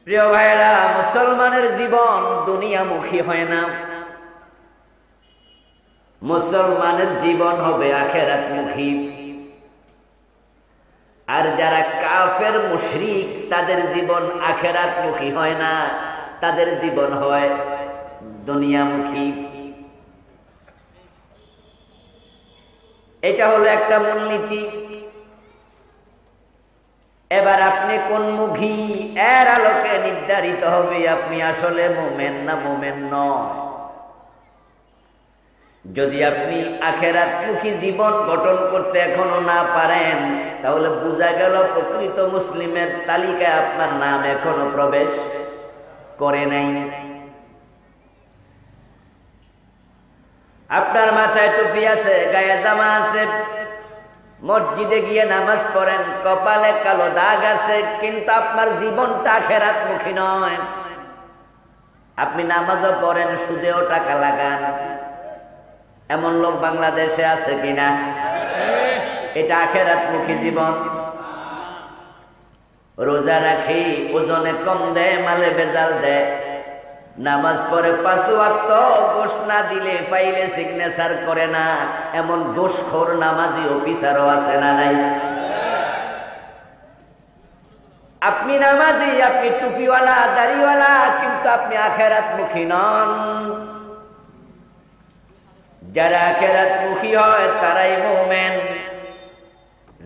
প্রিয় ভাইরা, মুসলমানের জীবন দুনিয়ামুখী হয় না, মুসলমানের জীবন হবে আখিরাতমুখী। আর যারা কাফের মুশরিক তাদের জীবন আখিরাতমুখী হয় না, তাদের জীবন হয় দুনিয়ামুখী। এটা হলো একটা মূলনীতি। এবার আপনি কোন মুখী, এর আলোকে নির্ধারিত হবে আপনি আসলে মুমিন না মুমিন নয়। যদি আপনি আখিরাতমুখী জীবন গঠন করতে এখনো না পারেন, তাহলে বোঝা গেল প্রকৃত মুসলিমের তালিকায় আপনার নাম এখনো প্রবেশ করে নাই। আপনার মাথায় টুপি আছে, গায়ে জামা আছে, মসজিদে গিয়ে নামাজ পড়েন, কপালে কালো দাগ আছে, কিন্তু আপনার জীবনটা আখিরাতমুখী নয়। আপনি নামাজও পড়েন, সুদেও টাকা লাগান, এমন লোক বাংলাদেশে আছে কিনা? এটা আখিরাতমুখী জীবন। রোজা রাখি, ওজনে কম দেয়, মালে ভেজাল দেয়, নামাজ পড়ে 5 ওয়াক্ত, গোশ না দিলে ফাইলে সিগনেচার করে না, এমন ঘুষখোর নামাজি অফিসারও আছে না নাই? আপনি নামাজি, আপনি টুপিওয়ালা, দাড়িওয়ালা, কিন্তু আপনি আখিরাতমুখী নন। যারা আখিরাতমুখী হয় তারাই মুমিন।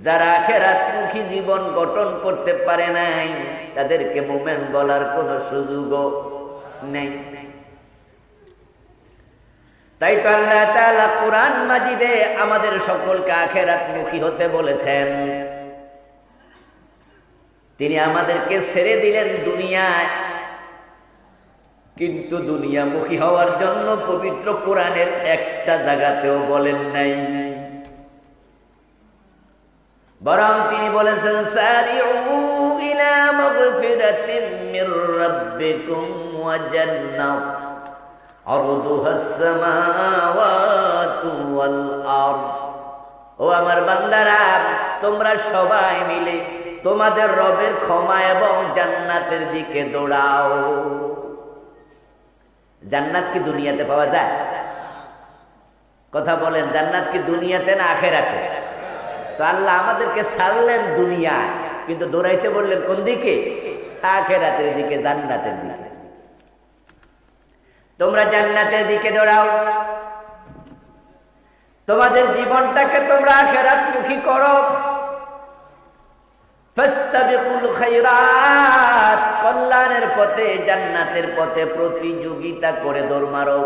যারা আখিরাতমুখী জীবন গঠন করতে পারে নাই, তাদেরকে মুমিন বলার কোনো সুযোগও নেই। তাই তো আল্লাহ তাআলা কুরআন মাজিদে আমাদের সকলকে আখিরাতমুখী হতে বলেছেন। তিনি আমাদেরকে ছেড়ে দিলেন দুনিয়ায়, কিন্তু দুনিয়ামুখী হওয়ার জন্য পবিত্র কোরআনের একটা জায়গাতেও বলেন নাই। বরং তিনি বলেছেন, সারিউ ইলা মাগফিরাতিন মির রাব্বিকুম ওয়া জান্নাত আরদুহাস সামাওয়াতু ওয়াল আরদ। ও আমার বান্দারা, তোমরা সবাই মিলে তোমাদের রবের ক্ষমা এবং জান্নাতের দিকে দৌড়াও। জান্নাত কি দুনিয়াতে পাওয়া যায়? কথা বলেন, জান্নাত কি দুনিয়াতে না আখিরাতে? তো আল্লাহ আমাদেরকে ছাড়লেন দুনিয়ায়, কিন্তু দৌড়াইতে বললেন কোন দিকে? আখিরাতের দিকে, জান্নাতের দিকে। তোমরা জান্নাতের দিকে দৌড়াও, তোমাদের জীবনটাকে তোমরা আখিরাতমুখী করো। ফাস্তাবিকুল খায়রাত, কল্যাণের পথে, জান্নাতের পথে প্রতিযোগিতা করে দৌড় মারো।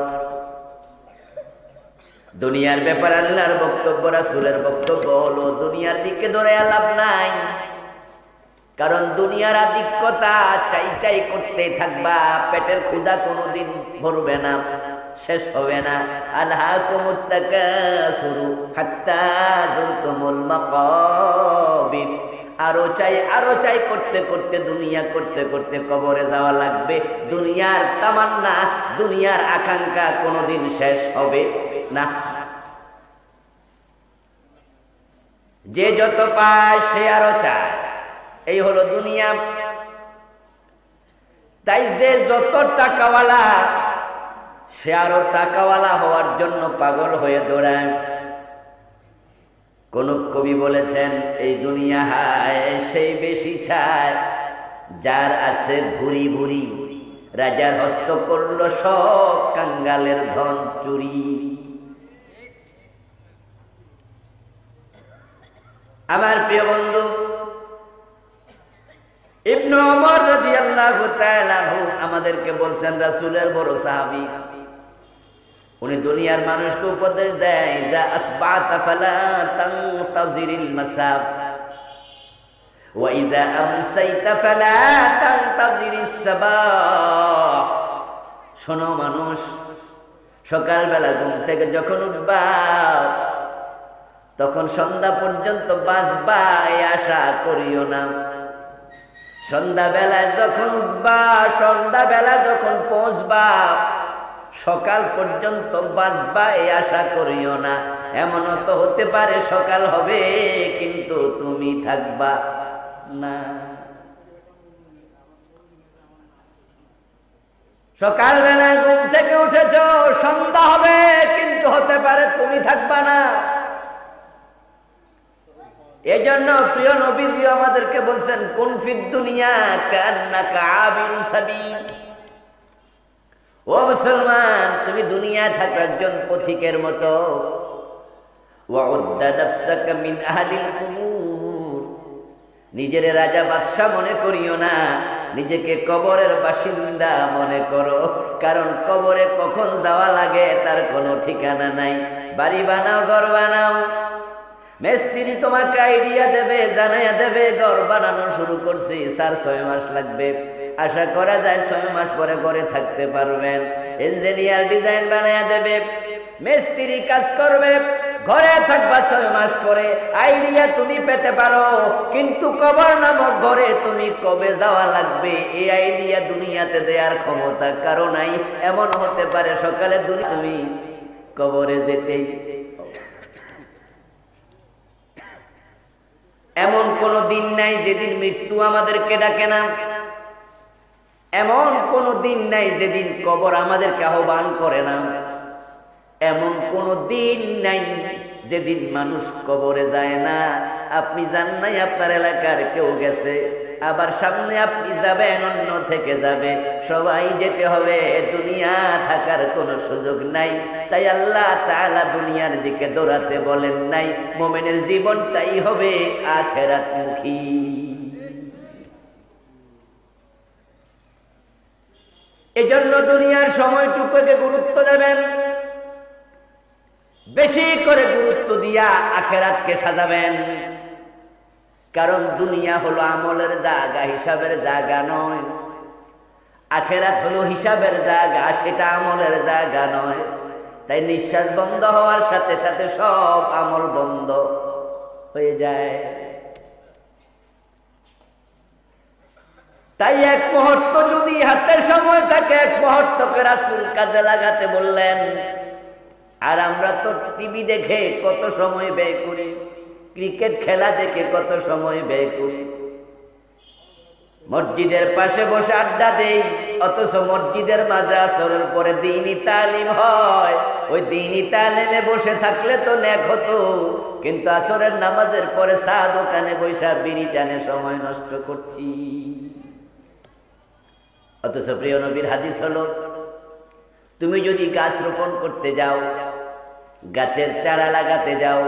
দুনিয়ার ব্যাপার আল্লাহর বক্তব্য, রাসূলের বক্তব্য হলো দুনিয়ার দিকে দৌড়ে লাভ নাই। কারণ দুনিয়ার আধিক্যতা চাই চাই করতে থাকবা, পেটের ক্ষুধা কোনোদিন ভরবে না, শেষ হবে না। আলহাকুমুত তাকাসুরু হাত্তা যুরতুমুল মাকাবির। আরো চাই করতে করতে, দুনিয়া করতে করতে কবরে যাওয়া লাগবে। দুনিয়ার তামান্না, দুনিয়ার আকাঙ্ক্ষা কোনোদিন শেষ হবে না। যে যত পায় সে আরো চায়, এই হলো দুনিয়া। তাই যে যত টাকাওয়ালা সে আরো টাকাওয়ালা হওয়ার জন্য পাগল হয়ে দৌড়ায়। কোন কবি বলেছেন, এই দুনিয়া হায় সেই বেশি চায়, যার আছে ভুরি ভুরি, রাজার হস্ত করল সব, কাঙ্গালের ধন চুরি। আমার প্রিয় বন্ধু ইবনে ওমর রাদিয়াল্লাহু তাআলা আনহু আমাদেরকে বলছেন, রাসূলের বড় সাহাবী, উনি দুনিয়ার মানুষকে উপদেশ দেয়, যা আসবাতা ফালা তানতাজিরিল মাসাফ ওয়া ইযা আমসাইতা ফালা তানতাজিরিস সাবাহ। শোনো মানুষ, সকালবেলা ঘুম থেকে যখন উঠবা, তখন সন্ধ্যা পর্যন্ত বাঁচবা এই আশা করিও না। সন্ধ্যাবেলায় যখন উঠবা, সন্ধ্যাবেলা যখন পৌঁছবা, সকাল পর্যন্ত বাঁচবা এই আশা করিও না। এমনও তো হতে পারে সকাল হবে কিন্তু তুমি থাকবা না। সকালবেলায় ঘুম থেকে উঠেছ, সন্ধ্যা হবে, কিন্তু হতে পারে তুমি থাকবা না। এজন্য প্রিয় নবীজি আমাদেরকে বলছেন, কুন ফিদ দুনিয়া কান্নাকা আবিরু সাবিল। ও মুসলমান, তুমি দুনিয়ায় থাকো একজন পথিকের মতো। ওয়াউদ্দা নাফসাকা মিন আহলিল কুবুর, নিজের রাজা বাদশা মনে করিও না, নিজেকে কবরের বাসিন্দা মনে করো। কারণ কবরে কখন যাওয়া লাগে তার কোনো ঠিকানা নাই। বাড়ি বানাও, ঘর বানাও, মিস্ত্রি তোমাকে আইডিয়া দেবে, জানাইয়া দেবে ঘর বানানো শুরু করছি, 4-6 মাস লাগবে। আশা করা যায় 6 মাস পরে ঘরে থাকতে পারবেন। ইঞ্জিনিয়ার ডিজাইন বানাইয়া দেবে, মিস্ত্রি কাজ করবে, ঘরে থাকবা 6 মাস পরে। আইডিয়া তুমি পেতে পারো, কিন্তু কবর নামক ঘরে তুমি কবে যাওয়া লাগবে এই আইডিয়া দুনিয়াতে দেওয়ার ক্ষমতা কারো নাই। এমন হতে পারে সকালে তুমি কবরে যেতেই। এমন কোন দিন নাই যেদিন মৃত্যু আমাদেরকে ডাকে না। এমন কোন দিন নাই যেদিন কবর আমাদেরকে আহ্বান করে না। এমন কোন দিন নাই যেদিন মানুষ কবরে যায় না। আপনি যান নাই, আপনার এলাকার কেউ গেছে, আবার সামনে আপনি যাবেন, অন্য থেকে যাবে, সবাই যেতে হবে। দুনিয়া থাকার কোনো সুযোগ নাই। তাই আল্লাহ তাআলা দুনিয়ার দিকে দৌড়াতে বলেন নাই। মুমিনের জীবনটাই হবে আখিরাতমুখী। এজন্য দুনিয়ার সময়টুকুকে গুরুত্ব দেবেন, বেশি করে গুরুত্ব দিয়া আখিরাতকে সাজাবেন। কারণ দুনিয়া হলো আমলের জায়গা, হিসাবের জায়গা নয়। আখিরাত হলো হিসাবের জায়গা, সেটা আমলের জায়গা নয়। তাই নিঃশ্বাস বন্ধ হওয়ার সাথে সাথে সব আমল বন্ধ হয়ে যায়। তাই এক মুহূর্ত যদি হাতে সময় থাকে, এক মুহূর্তকে রাসূল কাজে লাগাতে বললেন। আর আমরা তো টিভি দেখে কত সময় ব্যয় করি, ক্রিকেট খেলা দেখে কত সময় ব্যয় করি, মসজিদের পাশে বসে আড্ডা দেই, অথচ মসজিদের মাঝে আসরের পরে দ্বীনি তালিম হয়। ওই দ্বীনি তালিমে বসে থাকলে তো নেক হতো, কিন্তু আসরের নামাজের পরে চা দোকানে বৈশা বিড়ি টানে সময় নষ্ট করছি। অথচ প্রিয় নবীর হাদিস হলো, তুমি যদি গাছ রোপণ করতে যাও, গাছের চারা লাগাতে যাও,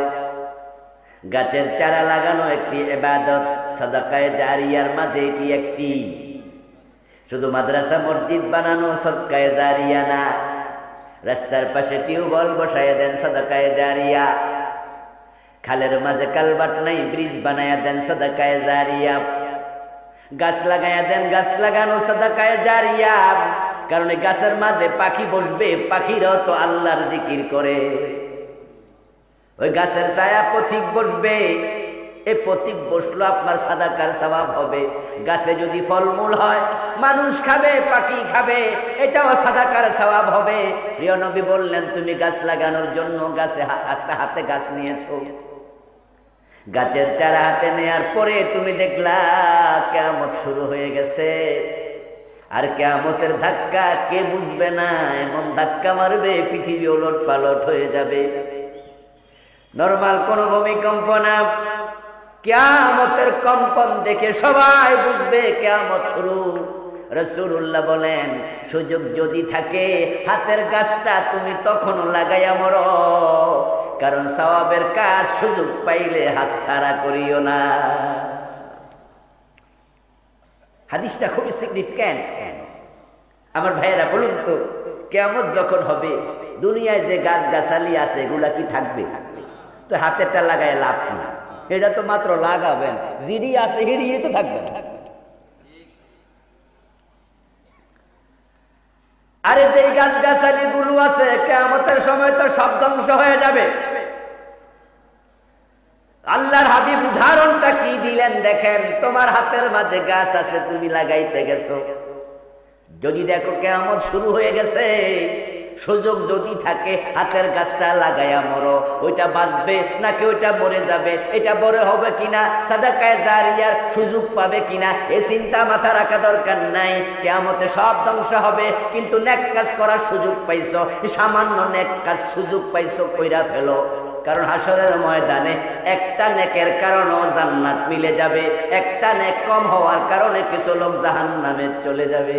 গাছের চারা লাগানো একটি ইবাদত, সাদাকায়ে জারিয়ার মাঝে এটি একটি। শুধু মাদ্রাসা মসজিদ বানানো সাদকায়ে জারিয়া না। রাস্তার পাশে টিউবওয়েল বসাইয়া দেন, সাদাকায়ে জারিয়া। খালের মাঝে কালভার্ট নাই, ব্রিজ বানাইয়া দেন, সাদাকায়ে জারিয়া। গাছ লাগাইয়া দেন, গাছ লাগানো সাদাকায়ে জারিয়া। কারণ এই গাছের মাঝে পাখি বসবে, পাখিরাও তো আল্লাহর জিকির করে। ওই গাছের ছায়া পথিক বসবে, এই পথিক বসলো আপনার সাদাকার সওয়াব হবে। গাছে যদি ফলমূল হয়, মানুষ খাবে, পাখি খাবে, এটাও সাদাকার সওয়াব হবে। প্রিয় নবী বললেন, তুমি গাছ লাগানোর জন্য গাছে একটা হাতে গাছ নিয়েছো, গাছের চারা হাতে নেয়ার পরে তুমি দেখলা কিয়ামত শুরু হয়ে গেছে। আর কিয়ামতের ধাক্কা কে বুঝবে না? এমন ধাক্কা মারবে পৃথিবী ওলট পালট হয়ে যাবে। নরমাল কোন ভূমিকম্প না, কিয়ামতের কম্পন দেখে সবাই বুঝবে কিয়ামত শুরু। রাসূলুল্লাহ বলেন, সুযোগ যদি থাকে হাতের গাছটা তুমি তখনও লাগাইয়া মরো, কারণ সওয়াবের কাজ সুযোগ পাইলে হাত ছাড়া করিও না। হাদিসটা খুবই সিগনিফিক্যান্ট। আমার ভাইয়েরা বলুন তো, কিয়ামত যখন হবে দুনিয়ায় যে গাছ গাছালি আছে এগুলা কি থাকবে? তো হাতেরটা লাগায় লাভ কি? এটা তো মাত্র লাগাবেন, জিডি আছে হিড়িয়ে তো থাকবে। আরে যে গাছ গাছালি গুলো আছে কিয়ামতের সময় তো সব ধ্বংস হয়ে যাবে। আল্লাহর হাবিব উদাহরণটা কি দিলেন দেখেন। তোমার হাতের মাঝে গাছ আছে, তুমি লাগাইতে গেছো, যদি দেখো কিয়ামত শুরু হয়ে গেছে, সুযোগ যদি থাকে হাতের গাছটা লাগাইয়া মরো, ওইটা বাঁচবে নাকি ওইটা মরে যাবে, এটা বড় হবে কিনা, সাদাকায়ে জারিয়ার সুযোগ পাবে কিনা, এই চিন্তা মাথা রাখা দরকার নাই। কিয়ামতে সব ধ্বংস হবে, কিন্তু নেক কাজ করার সুযোগ পাইছো, সামান্য নেক কাজ সুযোগ পাইছো, কইরা ফেলো। কারণ হাসরের ময়দানে একটা নেকের কারণেও জান্নাত মিলে যাবে, একটা নেক কম হওয়ার কারণে কিছু লোক জাহান্নামে চলে যাবে।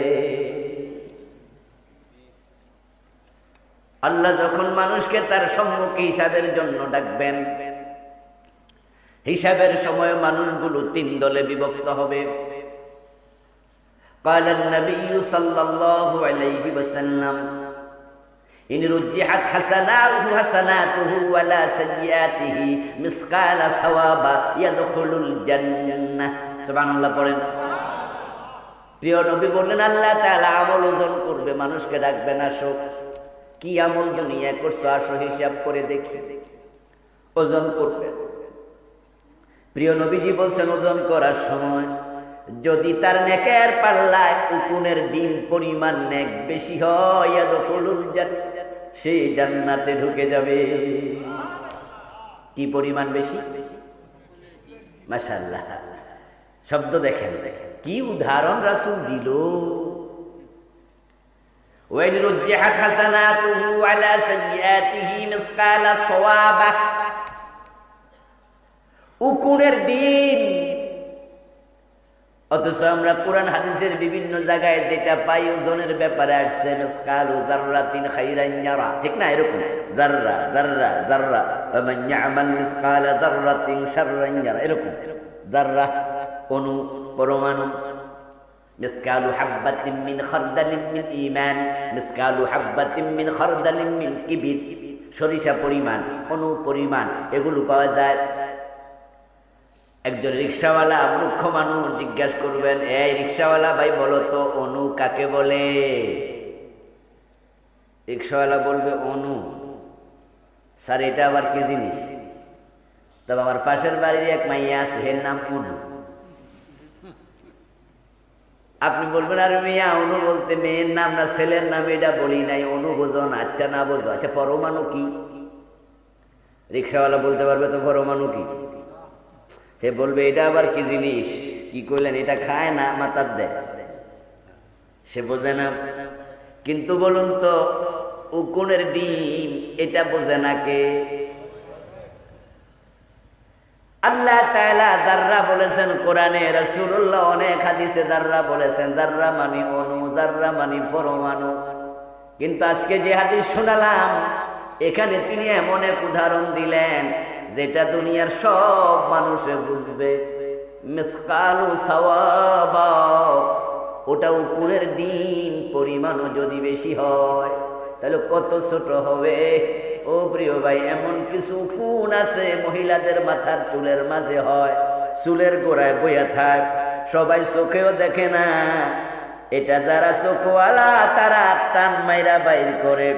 আল্লাহ যখন মানুষকে তার সম্মুখে হিসাবের জন্য ডাকবেন, হিসাবের সময় মানুষগুলো তিন দলে বিভক্ত হবে। قال النبي صلى الله عليه وسلم إن رجحت حسناته ولا سيئاته مثقال ثواب يدخل الجنة سبحان الله পড়েন। প্রিয় নবী বললেন আল্লাহ তাআলা আমল ওজন করবে, মানুষকে ডাকবেন, আসো কি আমল দুনিয়া করছো, আসো হিসাব করে দেখি। ওজন করবে। প্রিয় নবীজি বলছেন ওজন করার সময় যদি তার নেকের পাল্লায় উকুনের ডিম পরিমাণ নেক বেশি হয়, ইয়াদখুলুল জান্নাহ, সে জান্নাতে ঢুকে যাবে। কি পরিমাণ বেশি? মাশাআল্লাহ, শব্দ দেখেন, কি উদাহরণ রাসূল দিল। ওয়াইন রুজ্জিহাত হাসানাতুহু আলা সাইয়্যাতিহি মিসকালা সাওয়াবা, উকুনের ডিম। অথচ আমরা কোরআন হাদিসের বিভিন্ন জায়গায় যেটা পাই ওজনের ব্যাপারে আসছে মিসকালু যাররাতিন খাইরান ইয়ারা, ঠিক না? এরকম যাররা যাররা যাররা, ওয়া মান ইয়ামাল মিসকালা যাররাতিন শাররান ইয়ারা, এরকম যাররা অণু পরমাণু। মিসকালু হাববাতিন মিন খারদালিন মিন ঈমান, মিসকালু হাববাতিন মিন খারদালিন মিন কিবির, সরিষা পরিমাণ, অণু পরিমাণ এগুলো পাওয়া যায়। একজন রিকশাওয়ালা মূর্খ মানুষ জিজ্ঞাসা করবেন, এই রিকশাওয়ালা ভাই বলো তো অণু কাকে বলে? রিকশাওয়ালা বলবে অণু। স্যার এটা আবার কি জিনিস? তবে আমার পাশের বাড়ির এক মাইয়া আছে, এর নাম অণু। আপনি বলবেন আর মিয়া অণু বলতে মেয়ের নাম না ছেলের নাম, এটা বলি নাই, অণু বোঝো না? আচ্ছা না বোঝো, আচ্ছা পরমাণু কি? রিকশাওয়ালা বলতে পারবে তো পরমাণু কি? হে বলবে এটা আবার কি জিনিস? কি কইলেন? এটা খায় না, মাথার দেয়, সে বোঝে না। কিন্তু বলুন তো উকুনের ডিম এটা বোঝে না কে? আল্লাহ তাআলা যাররা বলেছেন কোরআনে, রাসূলুল্লাহ অনেক হাদিসে যাররা বলেছেন, যাররা মানে অণু, যাররা মানে পরমাণু। কিন্তু আজকে যে হাদিস শোনালাম এখানে তিনি এমন এক উদাহরণ দিলেন যেটা দুনিয়ার সব মানুষে বুঝবে। মিসকালু সাওয়াবা, ওটা উকুনের ডিম পরিমাণও যদি বেশি হয় তাহলে কত ছোট হবে? ও প্রিয় ভাই, এমন কিছু উকুন আছে মহিলাদের মাথার চুলের মাঝে হয়, চুলের গোড়ায় বইয়া থাক, সবাই চোখেও দেখে না। এটা যারা চোখওয়ালা তারা টান মাইরা বাইর করে,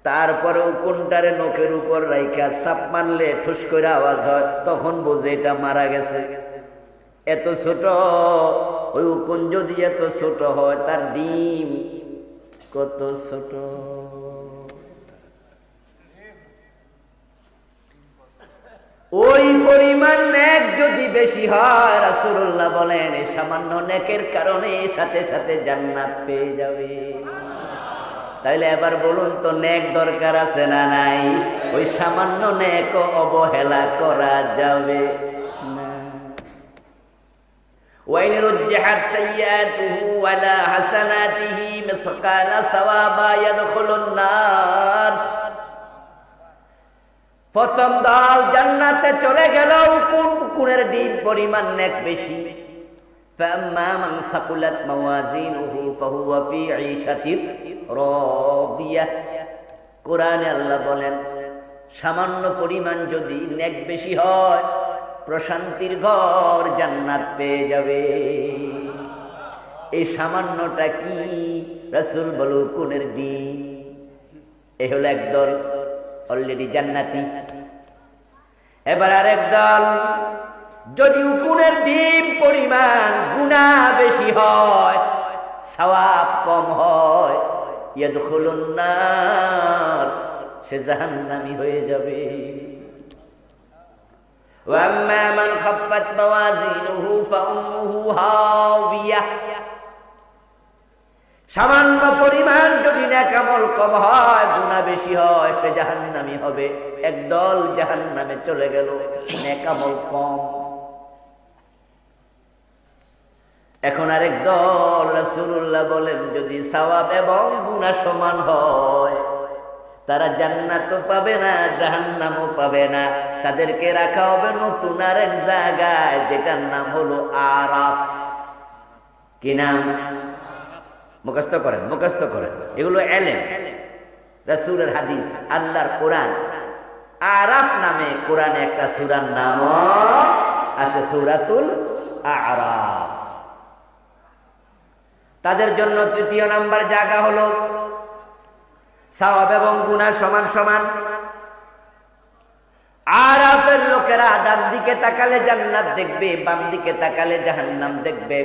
তারপরেও কোনটারে নখের উপর রাইখা চাপ মারলে ঠুস করে আওয়াজ হয়, তখন বোঝে এটা মারা গেছে। এত ছোট ওই উকুন যদি এত ছোট হয়, তার ডিম কত ছোট। ওই পরিমাণ নেক যদি বেশি হয়, রাসূলুল্লাহ বলেন এই সামান্য নেকের কারণে সাথে সাথে জান্নাত পেয়ে যাবে। তাইলে এবার বলুন তো নেক দরকার আছে না নাই? ওই সামান্য নেক অবহেলা করা যাবে না। ওয়াইন রুজ্জিহাত সাইয়্যাতুহু আলা হাসানাতিহি মিসকালা সাওয়াবা ইয়াদখুলুন নার, প্রথম দল জান্নাতে চলে গেল উকুনের ডিম পরিমাণ নেক বেশি। فأما من ثقلت موازينه فهو في عيشة راضية, কোরআনে আল্লাহ বলেন সামান্য পরিমাণ যদি নেক বেশি হয় প্রশান্তির ঘর জান্নাত পেয়ে যাবে। এই সামান্যটা কি? রাসূল বলো উকুনের ডিম। এই হলো এক দল, অলরেডি জান্নাতি। এবার আরেক দল, যদি উকুনের ডিম পরিমাণ গুনাহ বেশি হয়, সওয়াব কম হয়, ইয়াদখুলুন নার, সে জাহান্নামী হয়ে যাবে। ওয়া আম্মা মান খাফফাত মাওয়াজিনুহু ফাউম্মুহু হাওিয়া, সামান্য পরিমাণ যদি নেক আমল কম হয়, গুনাহ বেশি হয়, সে জাহান্নামী হবে। একদল জাহান্নামে চলে গেল, নেক আমল কম। এখন আরেক দল, রাসূলুল্লাহ বলেন যদি সওয়াব এবং গুনাহ সমান হয়, তারা জান্নাতও পাবে না, জাহান্নামও পাবে না। তাদেরকে রাখা হবে নতুন আরেক জায়গায়, যেটার নাম হলো আরাফ। কি নাম? মুখস্থ করেন, মুখস্থ করেন, এগুলো এলেম, রাসূলের হাদিস, আল্লাহর কোরআন। আরাফ নামে কোরআনে একটা সূরার নাম আছে, সূরাতুল আরাফ। তাদের জন্য তৃতীয় নাম্বার জায়গা হলো সওয়াব এবং গুনাহ সমান সমান। আরাফের লোকেরা ডান দিকে তাকালে জান্নাত দেখবে, বাম দিকে তাকালে জাহান্নাম দেখবে।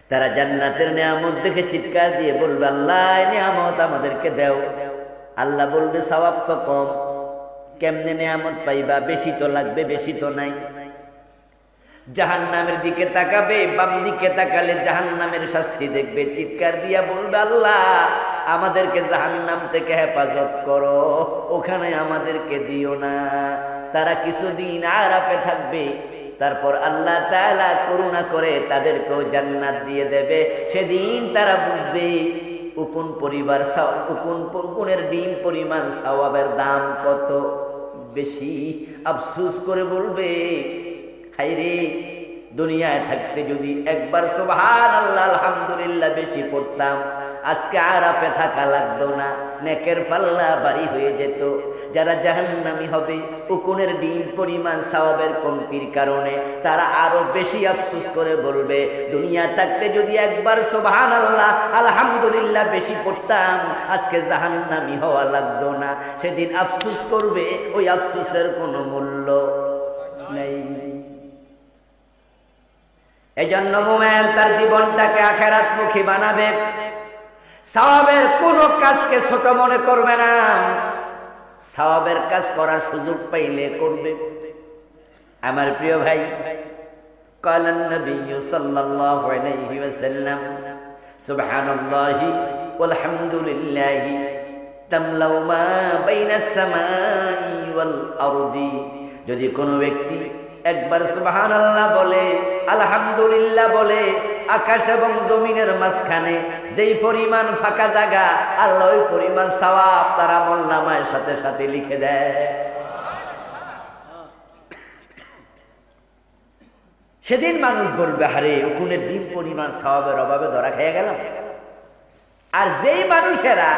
তারা জান্নাতের নিয়ামত দেখে চিৎকার দিয়ে বলবে, আল্লাহ এই নিয়ামত আমাদেরকে দাও। আল্লাহ বলবে, সওয়াব তো কম, কেমনে নিয়ামত পাইবা? বেশি তো লাগবে, বেশি তো নাই। জাহান্নামের দিকে তাকাবে, বাম দিকে তাকালে জাহান্নামের শাস্তি দেখবে, চিৎকার দিয়া বলবে, আল্লাহ আমাদেরকে জাহান্নাম থেকে হেফাজত করো, ওখানে আমাদেরকে দিও না। তারা কিছুদিন আরাফে থাকবে, তারপর আল্লাহ তাআলা করুণা করে তাদেরকেও জান্নাত দিয়ে দেবে। সেদিন তারা বুঝবে উকুন পরিবার, উকুনের ডিম পরিমাণ সওয়াবের দাম কত বেশি। আফসোস করে বলবে, হায়রে দুনিয়ায় থাকতে যদি একবার সুবহানাল্লাহ আলহামদুলিল্লাহ বেশি পড়তাম, আজকে আরাফে থাকা লাগতো না, নেকের পাল্লা ভারী হয়ে যেত। যারা জাহান্নামী হবে উকুনের ডিম পরিমাণ সওয়াবের কমতির কারণে, তারা আরো বেশি আফসোস করে বলবে, দুনিয়া থাকতে যদি একবার সুবহানাল্লাহ আলহামদুলিল্লাহ বেশি পড়তাম, আজকে জাহান্নামী হওয়া লাগতো না। সেদিন আফসোস করবে, ওই আফসোসের কোনো মূল্য নেই। এজন্য মুমিন তার জীবনটাকে আখিরাতমুখী বানাবে, সওয়াবের কোন কাজকে ছোট মনে করবে না, সওয়াবের কাজ করার সুযোগ পাইলে করবে। আমার প্রিয় ভাই, ক্বালান নবী সাল্লাল্লাহু আলাইহি ওয়াসাল্লাম, সুবহানাল্লাহি ওয়াল হামদুলিল্লাহি তামলাউ মা বাইনাস সামাই ওয়াল আরদি। যদি কোনো ব্যক্তি একবার সুবহানাল্লাহ বলে, আলহামদুলিল্লাহ বলে, আকাশ এবং জমিনের মাঝখানে যেই পরিমাণ ফাঁকা জায়গা, আল্লাহ ওই পরিমাণ সওয়াব তার আমলনামায় সাথে সাথে লিখে দেয়। সেদিন মানুষ বলবে, আরে উকুনের ডিম পরিমাণ সওয়াবের অভাবে ধরা খেয়ে গেলাম। আর যেই মানুষেরা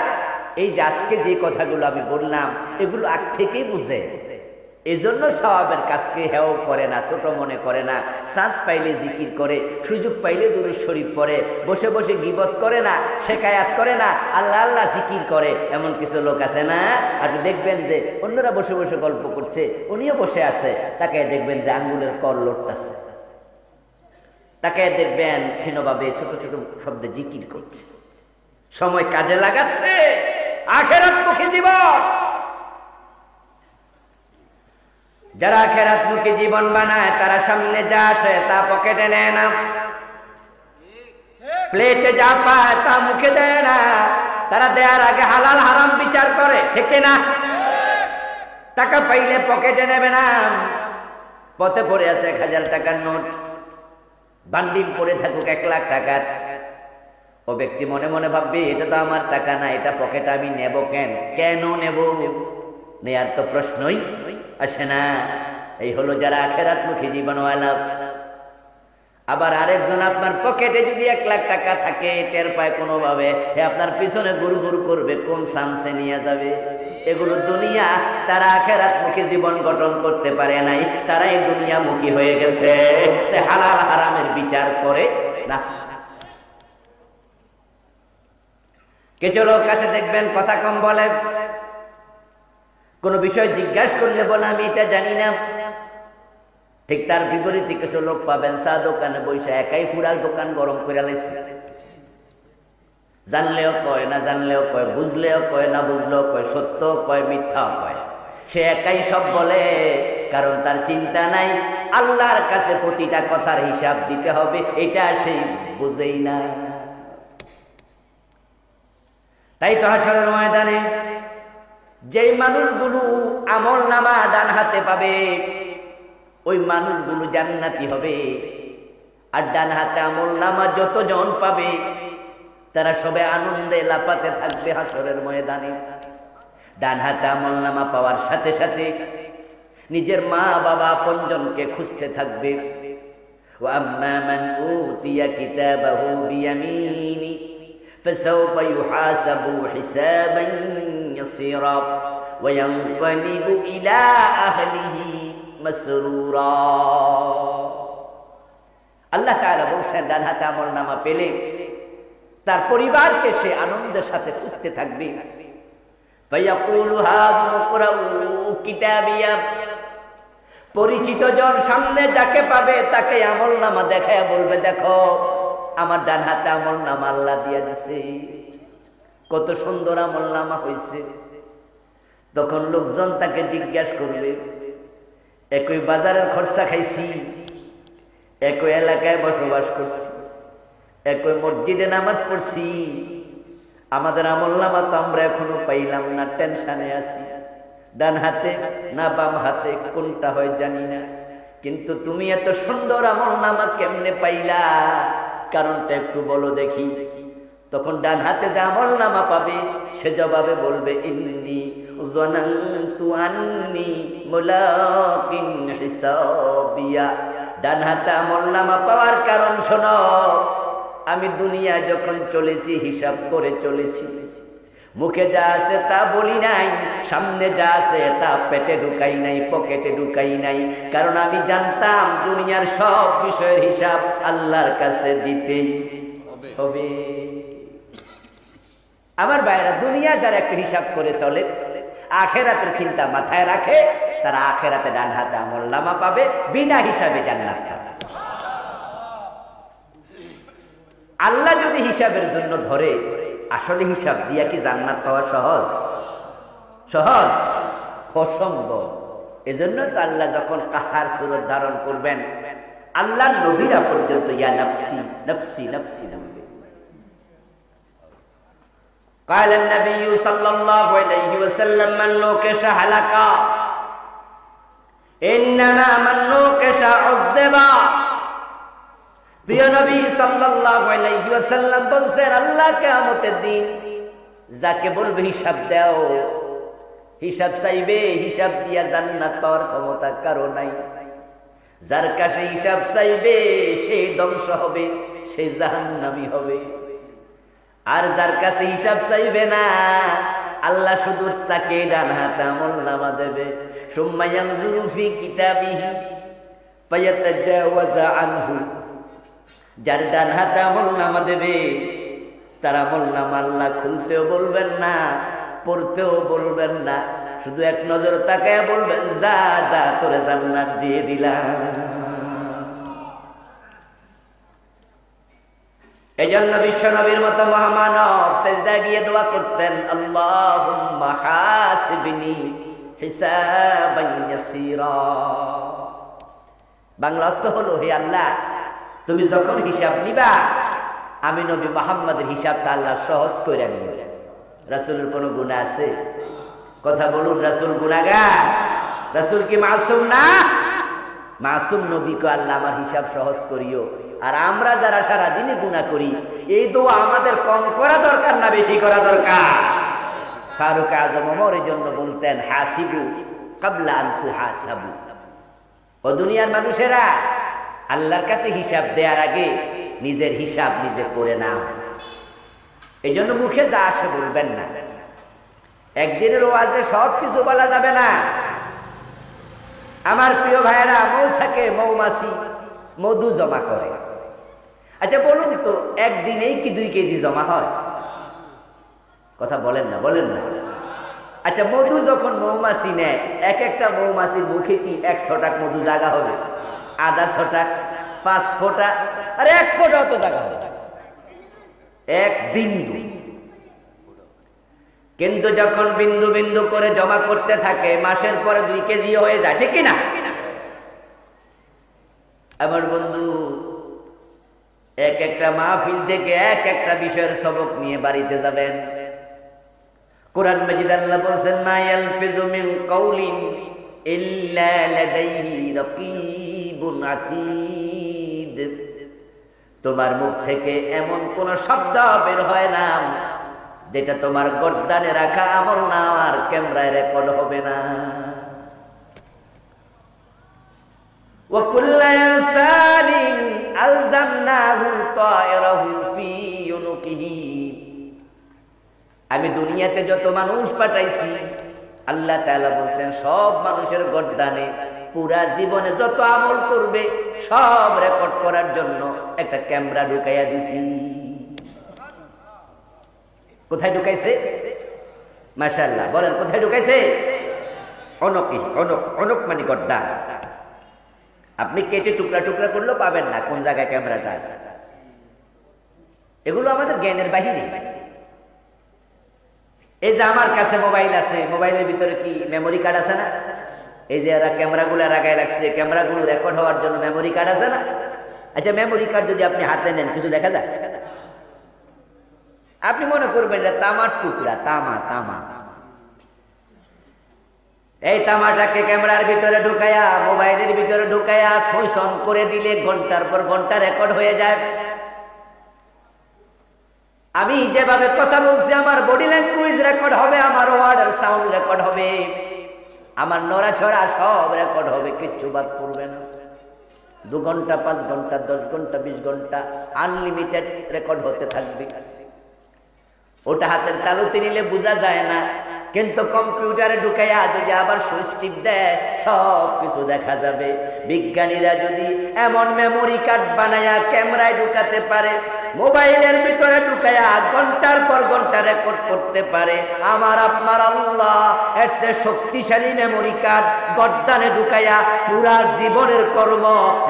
এই যে আজকে যে কথাগুলো আমি বললাম, এগুলো আগ থেকেই বুঝে, এজন্য সওয়াবের কাজকে হেও করে না, ছোট মনে করে না। শ্বাস পাইলে জিকির করে, সুযোগ পাইলে দুরূদ শরীফ পড়ে, বসে বসে গীবত করে না, শেখায়াত করে না, আল্লাহ আল্লাহ জিকির করে। এমন কিছু লোক আছে না, আপনি দেখবেন যে অন্যরা বসে বসে গল্প করছে, উনিও বসে আছে, তাকে দেখবেন যে আঙ্গুলের কর লড়তাছে, তাকে দেখবেন ক্ষীণভাবে ছোট ছোট শব্দে জিকির করছে, সময় কাজে লাগাচ্ছে। আখিরাতমুখী জীবন, যারা আখিরাতমুখী জীবন বানায়, তারা সামনে যা আসে তা পকেটে নেয় না, প্লেটে যা পায় তা মুখে দেয় না। তারা দেওয়ার আগে হালাল হারাম বিচার করে, ঠিক না? টাকা পাইলে পকেটে নেবে না। পথে পড়ে আছে 1000 টাকার নোট, বান্ডিল পড়ে থাকুক 1 লাখ টাকার, ও ব্যক্তি মনে মনে ভাববে, এটা তো আমার টাকা না, এটা পকেটে আমি নেব কেন নেব? নেয়ার তো প্রশ্নই আসে না। এই হলো যারা আখিরাতমুখী জীবনওয়ালা। আবার আরেকজন আপনার পকেটে যদি 1 লাখ টাকা থাকে, টের পায় কোনোভাবে, আপনার পিছনে গুড় গুড় করবে, কোন চান্সে নিয়ে যাবে। এগুলো দুনিয়া, তারা আখিরাতমুখী জীবন গঠন করতে পারে নাই, তারাই দুনিয়ামুখী হয়ে গেছে, হালাল হারামের বিচার করে না। কিছু লোক আছে দেখবেন কথা কম বলে, কোন বিষয় জিজ্ঞাসা করলে বলে আমি এটা জানি না। ঠিক তার বিপরীতে কিছু লোক পাবেন চা দোকানে বসে একাই পুরা দোকান গরম করে লাইছে, জানলেও কয়, না জানলেও কয়, বুঝলেও কয়, না বুঝলেও কয়, সত্য কয়, মিথ্যাও কয়। সে একাই সব বলে, কারণ তার চিন্তা নাই আল্লাহর কাছে প্রতিটা কথার হিসাব দিতে হবে, এটা সে বুঝেই না। তাই তো হাসরের ময়দানে যেই মানুষগুলো আমল নামা ডান হাতে পাবে ওই মানুষগুলো জান্নাতি হবে, আর ডান হাতে আমল নামা যতজন পাবে তারা সবাই আনন্দে লাফাতে থাকবে হাসরের ময়দানে। ডান হাতে আমল নামা পাওয়ার সাথে সাথে নিজের মা বাবা আপনজনকে খুঁজতে থাকবে। ওয়া আম্মা মান উতিয়া কিতাবাহু বিয়ামিনি فسوف يحاسب حسابا يسيرا وينقلب إلى أهله مسرورا। আল্লাহ তাআলা বলছেন ডান হাতে আমল নামা পেলে তার পরিবারকে সে আনন্দের সাথে খুঁজতে থাকবে। ফায়াকুলু হাযা মুকরাউ কিতাবিয়া, পরিচিত জন সামনে যাকে পাবে তাকে আমল নামা দেখায় বলবে, দেখো আমার ডান হাতে আমল নামা আল্লাহ দিয়া দিছে, কত সুন্দর আমল নামা হয়েছে। তখন লোকজন তাকে জিজ্ঞাসা করবে, একই বাজারের খরচা খাইছি, একই এলাকায় বসবাস করছি, একই মসজিদে নামাজ পড়ছি, আমাদের আমল নামা তো আমরা এখনো পাইলাম না, টেনশনে আছি, ডান হাতে না বাম হাতে কোনটা হয় জানি না, কিন্তু তুমি এত সুন্দর আমল নামা কেমনে পাইলা, কারণটা একটু বলো দেখি। তখন ডান হাতে যে আমল নামা পাবে সে জবাবে বলবে, ইন্নী যানানতু আন্নী মুলাকিন হিসাবিয়া। ডান হাতে আমল নামা পাওয়ার কারণ শোনো, আমি দুনিয়ায় যখন চলেছি হিসাব করে চলেছি, মুখে যা আছে তা বলি নাই, সামনে যা আছে তা পেটে ঢুকাই নাই, পকেটে ঢুকাই নাই, কারণ আমি জানতাম দুনিয়ার সব বিষয়ের হিসাব আল্লাহর কাছে দিতেই হবে। আমার ভাইরা, দুনিয়া যারা একটা হিসাব করে চলে, আখেরাতের চিন্তা মাথায় রাখে, তারা আখেরাতে ডান হাতে আমল নামা পাবে, বিনা হিসাবে জান্নাত পাবে। আল্লাহ যদি হিসাবের জন্য ধরে, আসলে হিসাব দিয়া কি জান্নাত পাওয়া সহজ? সহজ? অসম্ভব। এজন্য তো আল্লাহ যখন কাহার সুরত ধারণ করবেন, আল্লাহর নবীরা পর্যন্ত ইয়া নাফসি নাফসি নাফসি বলবে। قال النبي صلى الله عليه وسلم من نوكش هلكا انما من نوكش عذب। প্রিয় নবী সাল্লাল্লাহু আলাইহি ওয়াসাল্লাম বলেন, আল্লাহ কিয়ামতের দিন যাকে বলবে হিসাব দাও, হিসাব চাইবে, হিসাব দিয়া জান্নাত পাওয়ার ক্ষমতা কারো নাই। যার কাছে হিসাব চাইবে সে ধ্বংস হবে, সে জাহান্নামী হবে। আর যার কাছে হিসাব চাইবে না, আল্লাহ শুধু তাকে ডান হাতে আমল নামা দেবে। সুম্মা ইয়ানজুরু ফি কিতাবিহি ফায়াতাজাওয়াজা আনহু। যার ডান হাতে আমল নামা দেবে তার আমল নামা আল্লাহ খুলতেও বলবেন না, পড়তেও বলবেন না, শুধু এক নজর তাকায় বলবেন, যা যা তোরে জান্নাত দিয়ে দিলাম। এজন্য বিশ্ব নবীর মতো মহামানব সেজদা গিয়ে দোয়া করতেন, আল্লাহুম্মা হাসিবনি হিসাবান ইয়াসীরা। বাংলা অর্থ হলো, হে আল্লাহ, তুমি যখন হিসাব নিবা, আমি নবী মুহাম্মদের হিসাবটা আল্লাহ সহজ করে নিব। রাসূলের কোনো গুনাহ আছে? কথা বলুন, রাসূল গুনাহগার? রাসূল কি মাসুম না? মাসুম নবীকে আল্লাহ আমার হিসাব সহজ করিও। আর আমরা যারা সারা দিনে গুনাহ করি, এই দোয়া আমাদের কম করা দরকার না বেশি করা দরকার? ফারুক আজম ওমর এই জন্য বলতেন, হাসিবু কাবলা আন তুহাসাবু। ও দুনিয়ার মানুষেরা, আল্লাহর কাছে হিসাব দেওয়ার আগে নিজের হিসাব নিজে করে নাও। এই জন্য মুখে যা আসে বলবেন না। একদিনের ওয়াজে সব কিছু বলা যাবে না। আমার প্রিয় ভাইয়েরা, মৌসাকে মৌমাছি মধু জমা করে। আচ্ছা বলুন তো, একদিনেই কি 2 কেজি জমা হয়? কথা বলেন না, বলেন না। আচ্ছা, মধু যখন মৌমাছি নেয়, এক একটা মৌমাছির মুখে কি 1 ছটাক মধু জায়গা হবে? আধা ছটাক, 5 ফোঁটা, আর 1 ফোঁটাও তো জায়গা হবে। এক বিন্দু। কিন্তু যখন বিন্দু বিন্দু করে জমা করতে থাকে মাসের পরে 2 কেজি হয়ে যায়, ঠিক কিনা? আমার বন্ধু এক একটা মাহফিল থেকে এক একটা বিষয়ের সবক নিয়ে বাড়িতে যাবেন। কোরআন মাজিদ আল্লাহ বলেন, মা ইয়ালফিজু মিন কাউলিন ইল্লা লাদাইহি রাকিবুন আতীদ। তোমার মুখ থেকে এমন কোন শব্দ বের হয় না যেটা তোমার গর্দানে রাখা আমলনামার ক্যামেরায় রেকর্ড হবে না। ওয়া কুল্লু ইনসানিন আলজামনাহু তায়রাহু ফি উনুকিহি। আমি দুনিয়াতে যত মানুষ পাঠাইছি আল্লাহ তাআলা বলেন সব মানুষের গর্দানে পুরা জীবনে যত আমল করবে সব রেকর্ড করার জন্য একটা ক্যামেরা ঢুকাইয়া দিছি। কোথায় ঢুকাইছে? মাশাআল্লাহ, বলেন কোথায় ঢুকাইছে? অনকি, অনক মানে গর্দান। আপনি কেটে টুকরা টুকরা করলেও পাবেন না কোন জায়গায় ক্যামেরাটা আছে। এগুলো আমাদের জ্ঞানের বাহিরে। এই যে আমার কাছে মোবাইল আছে, মোবাইলের ভিতরে কি মেমোরি কার্ড আছে না? এই যে এরা ক্যামেরাগুলো লাগায় রাখছে, ক্যামেরাগুলো রেকর্ড হওয়ার জন্য মেমোরি কার্ড আছে না? আচ্ছা, মেমোরি কার্ড যদি আপনি হাতে নেন কিছু দেখা যায়? আপনি মনে করবেন এটা তামার টুকরা, তামা। এই তামাটাকে ক্যামেরার ভিতরে ঢুকায়া, মোবাইলের ভিতরে ঢুকায়া শোষণ করে দিলে ঘন্টার পর ঘন্টা রেকর্ড হয়ে যায়। আমি যেভাবে কথা বলছি আমার বডি ল্যাঙ্গুয়েজ রেকর্ড হবে, আমার ওয়ার্ড আর সাউন্ড রেকর্ড হবে, আমার নড়াচড়া সব রেকর্ড হবে, কিচ্ছু বাদ পড়বে না। 2 ঘন্টা, 5 ঘন্টা, 10 ঘন্টা, 20 ঘন্টা আনলিমিটেড রেকর্ড হতে থাকবে। ওটা হাতের তালুতে নিলে বোঝা যায় না, কিন্তু কম্পিউটারে ঢুকাইয়া যদি আবার সুইচ টিপ দেয় সব কিছু দেখা যাবে। বিজ্ঞানীরা যদি এমন মেমোরি কার্ড বানায়া ক্যামেরায় ঢুকাতে পারে, মোবাইলের ভিতরে ঢুকাইয়া ঘন্টার পর ঘন্টা রেকর্ড করতে পারে, আমার আপনার আল্লাহ এর চেয়ে শক্তিশালী মেমোরি কার্ড গর্দানে ঢুকাইয়া পুরা জীবনের কর্ম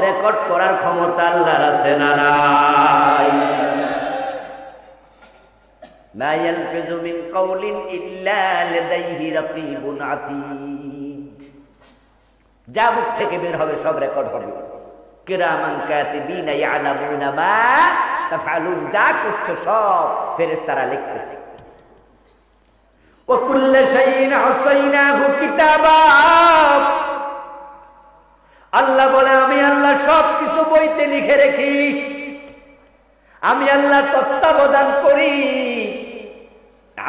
রেকর্ড করার ক্ষমতা আল্লাহর আছে না নাই? মা ইয়ালফিজু মিন কাউলিন ইল্লা লাদাইহি রাকিবুন আতীদ। যা মুখ থেকে বের হবে সব রেকর্ড হবে। কিরামান কাতিবিনা ইয়ালামুনা মা তাফআলুন, যা করছো সব ফেরেশতারা লিখতেছে। ওয়া কুল্লু শাইইন আসাইনাহু কিতাবা। আল্লাহ বলে আমি আল্লাহ সব কিছু বইতে লিখে রাখি, আমি আল্লাহ তত্ত্বাবধান করি।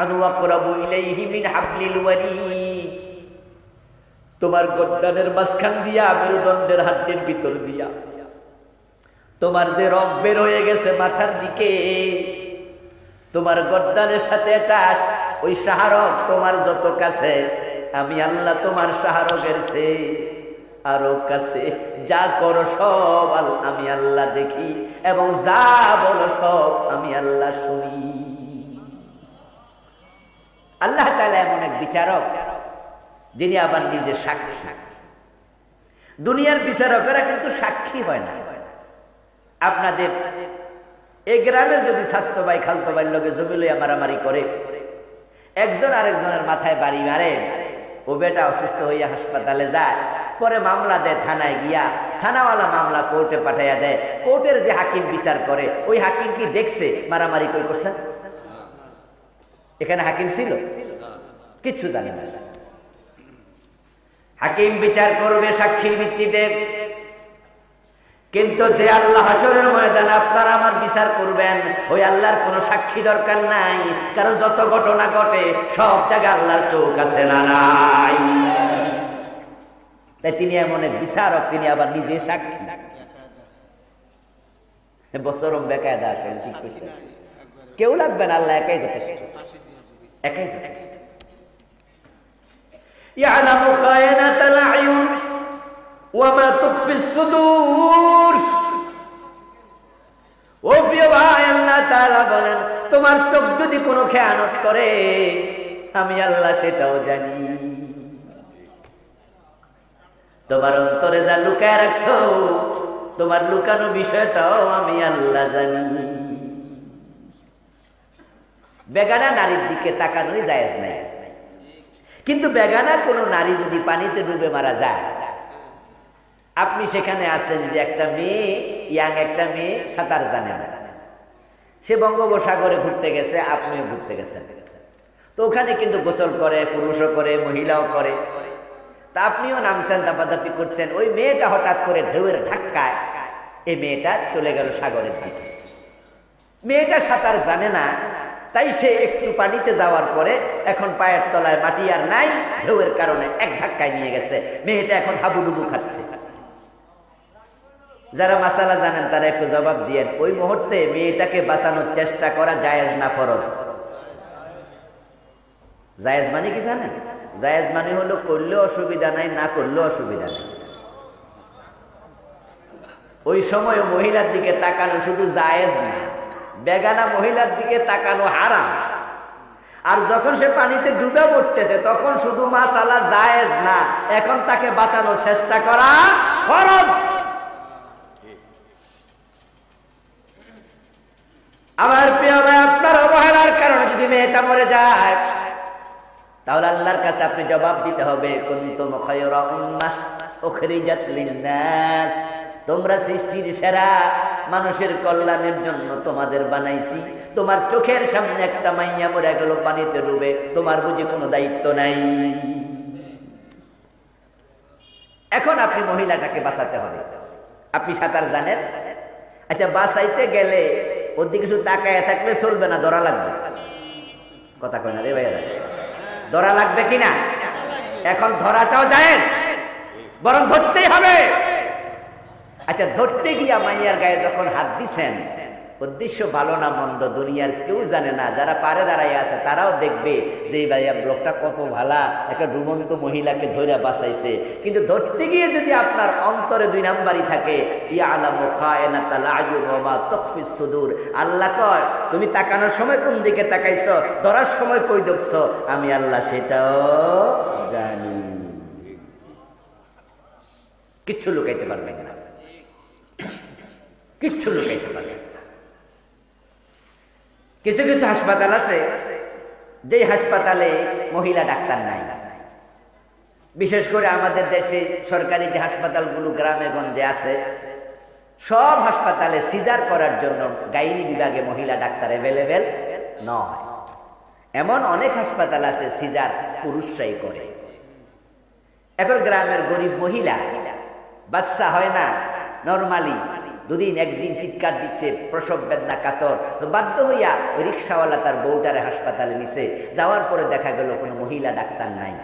আনু আকরাবু ইলাইহি মিন হাবলিল ওয়ারিদ। তোমার গর্দানের মাঝখান দিয়া, মেরুদণ্ডের হাড্ডির ভিতর দিয়া তোমার যে রগ বের হয়ে গেছে মাথার দিকে, তোমার গর্দানের সাথে অ্যাটাচ ওই শাহরগ তোমার যত কাছে, আমি আল্লাহ তোমার শাহরগের চেয়ে আরো কাছে। যা করো সব আমি আল্লাহ দেখি, এবং যা বলো সব আমি আল্লাহ শুনি। আল্লাহ তাআলা এমন এক বিচারক যিনি আবার নিজে সাক্ষী। দুনিয়ার বিচারকেরা কিন্তু সাক্ষী হয় না। আপনাদের এই গ্রামে যদি স্বাস্থ্য ভাই খালতো ভাইয়ের লগে জমি লইয়া মারামারি করে, একজন আরেকজনের মাথায় বাড়ি মারে, ও বেটা অসুস্থ হইয়া হাসপাতালে যায়, পরে মামলা দেয় থানায় গিয়া, থানাওয়ালা মামলা কোর্টে পাঠাইয়া দেয়। কোর্টের যে হাকিম বিচার করে ওই হাকিম কি দেখছে মারামারি কই করছে? এখানে হাকিম ছিল? কিচ্ছু জানে না। হাকিম বিচার করবে সাক্ষীর ভিত্তিতে, কিন্তু যে আল্লাহ হাসরের ময়দানে আপনার আমার বিচার করবেন ওই আল্লাহর কোনো সাক্ষী দরকার নাই, কারণ যত ঘটনা ঘটে সব জায়গায় আল্লাহর চোখ আছে না নাই? তাই তিনি এমন এক বিচারক, তিনি আবার নিজে সাক্ষী। বছরম বেকায়দা আসেন, ঠিক করছে, কেউ লাগবে না, আল্লাহ একাই যথেষ্ট, একাই যথেষ্ট। ইয়ালামু খায়নাতাল আয়ুন ওয়া মা তুখফিস সুদূর। ও প্রিয় ভাই, আল্লাহ তাআলা বলেন তোমার চোখ যদি কোনো খেয়ানত করে আমি আল্লাহ সেটাও জানি। তোমার অন্তরে যা লুকায় রাখছো তোমার লুকানো বিষয়টাও আমি আল্লাহ জানি। বেগানা নারীর দিকে তাকানোই জায়েজ নাই। কিন্তু বেগানা কোনো নারী যদি পানিতে ডুবে মারা যায়, আপনি সেখানে আছেন যে একটা মেয়ে, ইয়াং একটা মেয়ে সাঁতার জানে না, সে বঙ্গোপসাগরে ঘুরতে গেছে, আপনিও ঘুরতে গেছেন, তো ওখানে কিন্তু গোসল করে, পুরুষও করে, মহিলাও করে, তা আপনিও নামছেন, দাপাদাপি করছেন, ওই মেয়েটা হঠাৎ করে ঢেউয়ের ধাক্কায় এই মেয়েটা চলে গেল সাগরের দিকে। মেয়েটা সাঁতার জানে না, তাই সে একটু পানিতে যাওয়ার পরে এখন পায়ের তলায় মাটি আর নাই, ঢেউয়ের কারণে এক ধাক্কায় নিয়ে গেছে, মেয়েটা এখন হাবুডুবু খাচ্ছে। যারা মাসালা জানেন তারা একটু জবাব দিয়েন, ওই মুহূর্তে মেয়েটাকে বাঁচানোর চেষ্টা করা জায়েজ না ফরজ? জায়েজ মানে কি জানেন? জায়েজ মানে হলো করলেও অসুবিধা নাই, না করলেও অসুবিধা নেই। ওই সময় মহিলার দিকে তাকানো শুধু জায়েজ না, বেগানা মহিলার দিকে তাকানো হারাম। আর যখন সে পানিতে ডুবে পড়তেছে তখন শুধু মাসালা জায়েজ না, এখন তাকে বাঁচানোর চেষ্টা করা ফরজ। আমার প্রিয় ভাই, আপনার অবহেলার কারণে যদি মেয়েটা মরে যায়, তাহলে আল্লাহর কাছে আপনি জবাব দিতে হবে, কুনতুম খায়রা উম্মাহ উখরিজাত লিন-নাস, তোমরা সৃষ্টির সেরা, মানুষের কল্যাণের জন্য তোমাদের বানাইছি। তোমার চোখের সামনে একটা মাইয়া মরে গেল পানিতে ডুবে, তোমার বুঝি কোনো দায়িত্ব নাই? এখন আপনি মহিলাটাকে বাঁচাতে হবে। আপনি সাঁতার জানেন, আচ্ছা বাঁচাইতে গেলে ওর দিকে শুধু তাকায় থাকলে চলবে না, ধরা লাগবে। কথা কয় না রে ভাইয়া, ধরা লাগবে কিনা? এখন ধরাটাও জায়েজ, বরং ধরতেই হবে। আচ্ছা ধরতে গিয়া মাইয়ার গায়ে যখন হাত দিছেন, উদ্দেশ্য ভালো না মন্দ দুনিয়ার কেউ জানে না, যারা পারে দাঁড়াই আছে তারাও দেখবে যে এই ভাইয়া লোকটা কত ভালা, একটা ডুবন্ত মহিলাকে ধরে বাঁচাইছে। কিন্তু ধরতে গিয়ে যদি আপনার অন্তরে দুই নাম্বারই থাকে, ইয়ালামু খায়নাতাল আয়ুন ওয়া মা তুখফিস সুদূর, আল্লাহ কয় তুমি তাকানোর সময় কোন দিকে তাকাইছো, ধরার সময় কই দেখছো, আমি আল্লাহ সেটাও জানি। কিচ্ছু লুকাইতে পারবেন না, কিচ্ছু লুকাইতে পারবেন না। কিছু কিছু হাসপাতাল আছে যে হাসপাতালে মহিলা ডাক্তার নাই, বিশেষ করে আমাদের দেশে সরকারি যে হাসপাতালগুলো গ্রামে গঞ্জে আছে, সব হাসপাতালে সিজার করার জন্য গাইনি বিভাগে মহিলা ডাক্তার অ্যাভেলেবেল নয়। এমন অনেক হাসপাতাল আছে সিজার পুরুষরাই করে। এখন গ্রামের গরিব মহিলা, বাচ্চা হয় না, নরমালি দুদিন একদিন চিৎকার দিচ্ছে, প্রসব বেদনা কাতর, বাধ্য হইয়া রিক্সাওয়ালা তার বউটারে হাসপাতালে নিছে। যাওয়ার পরে দেখা গেল কোনো মহিলা ডাক্তার নাই।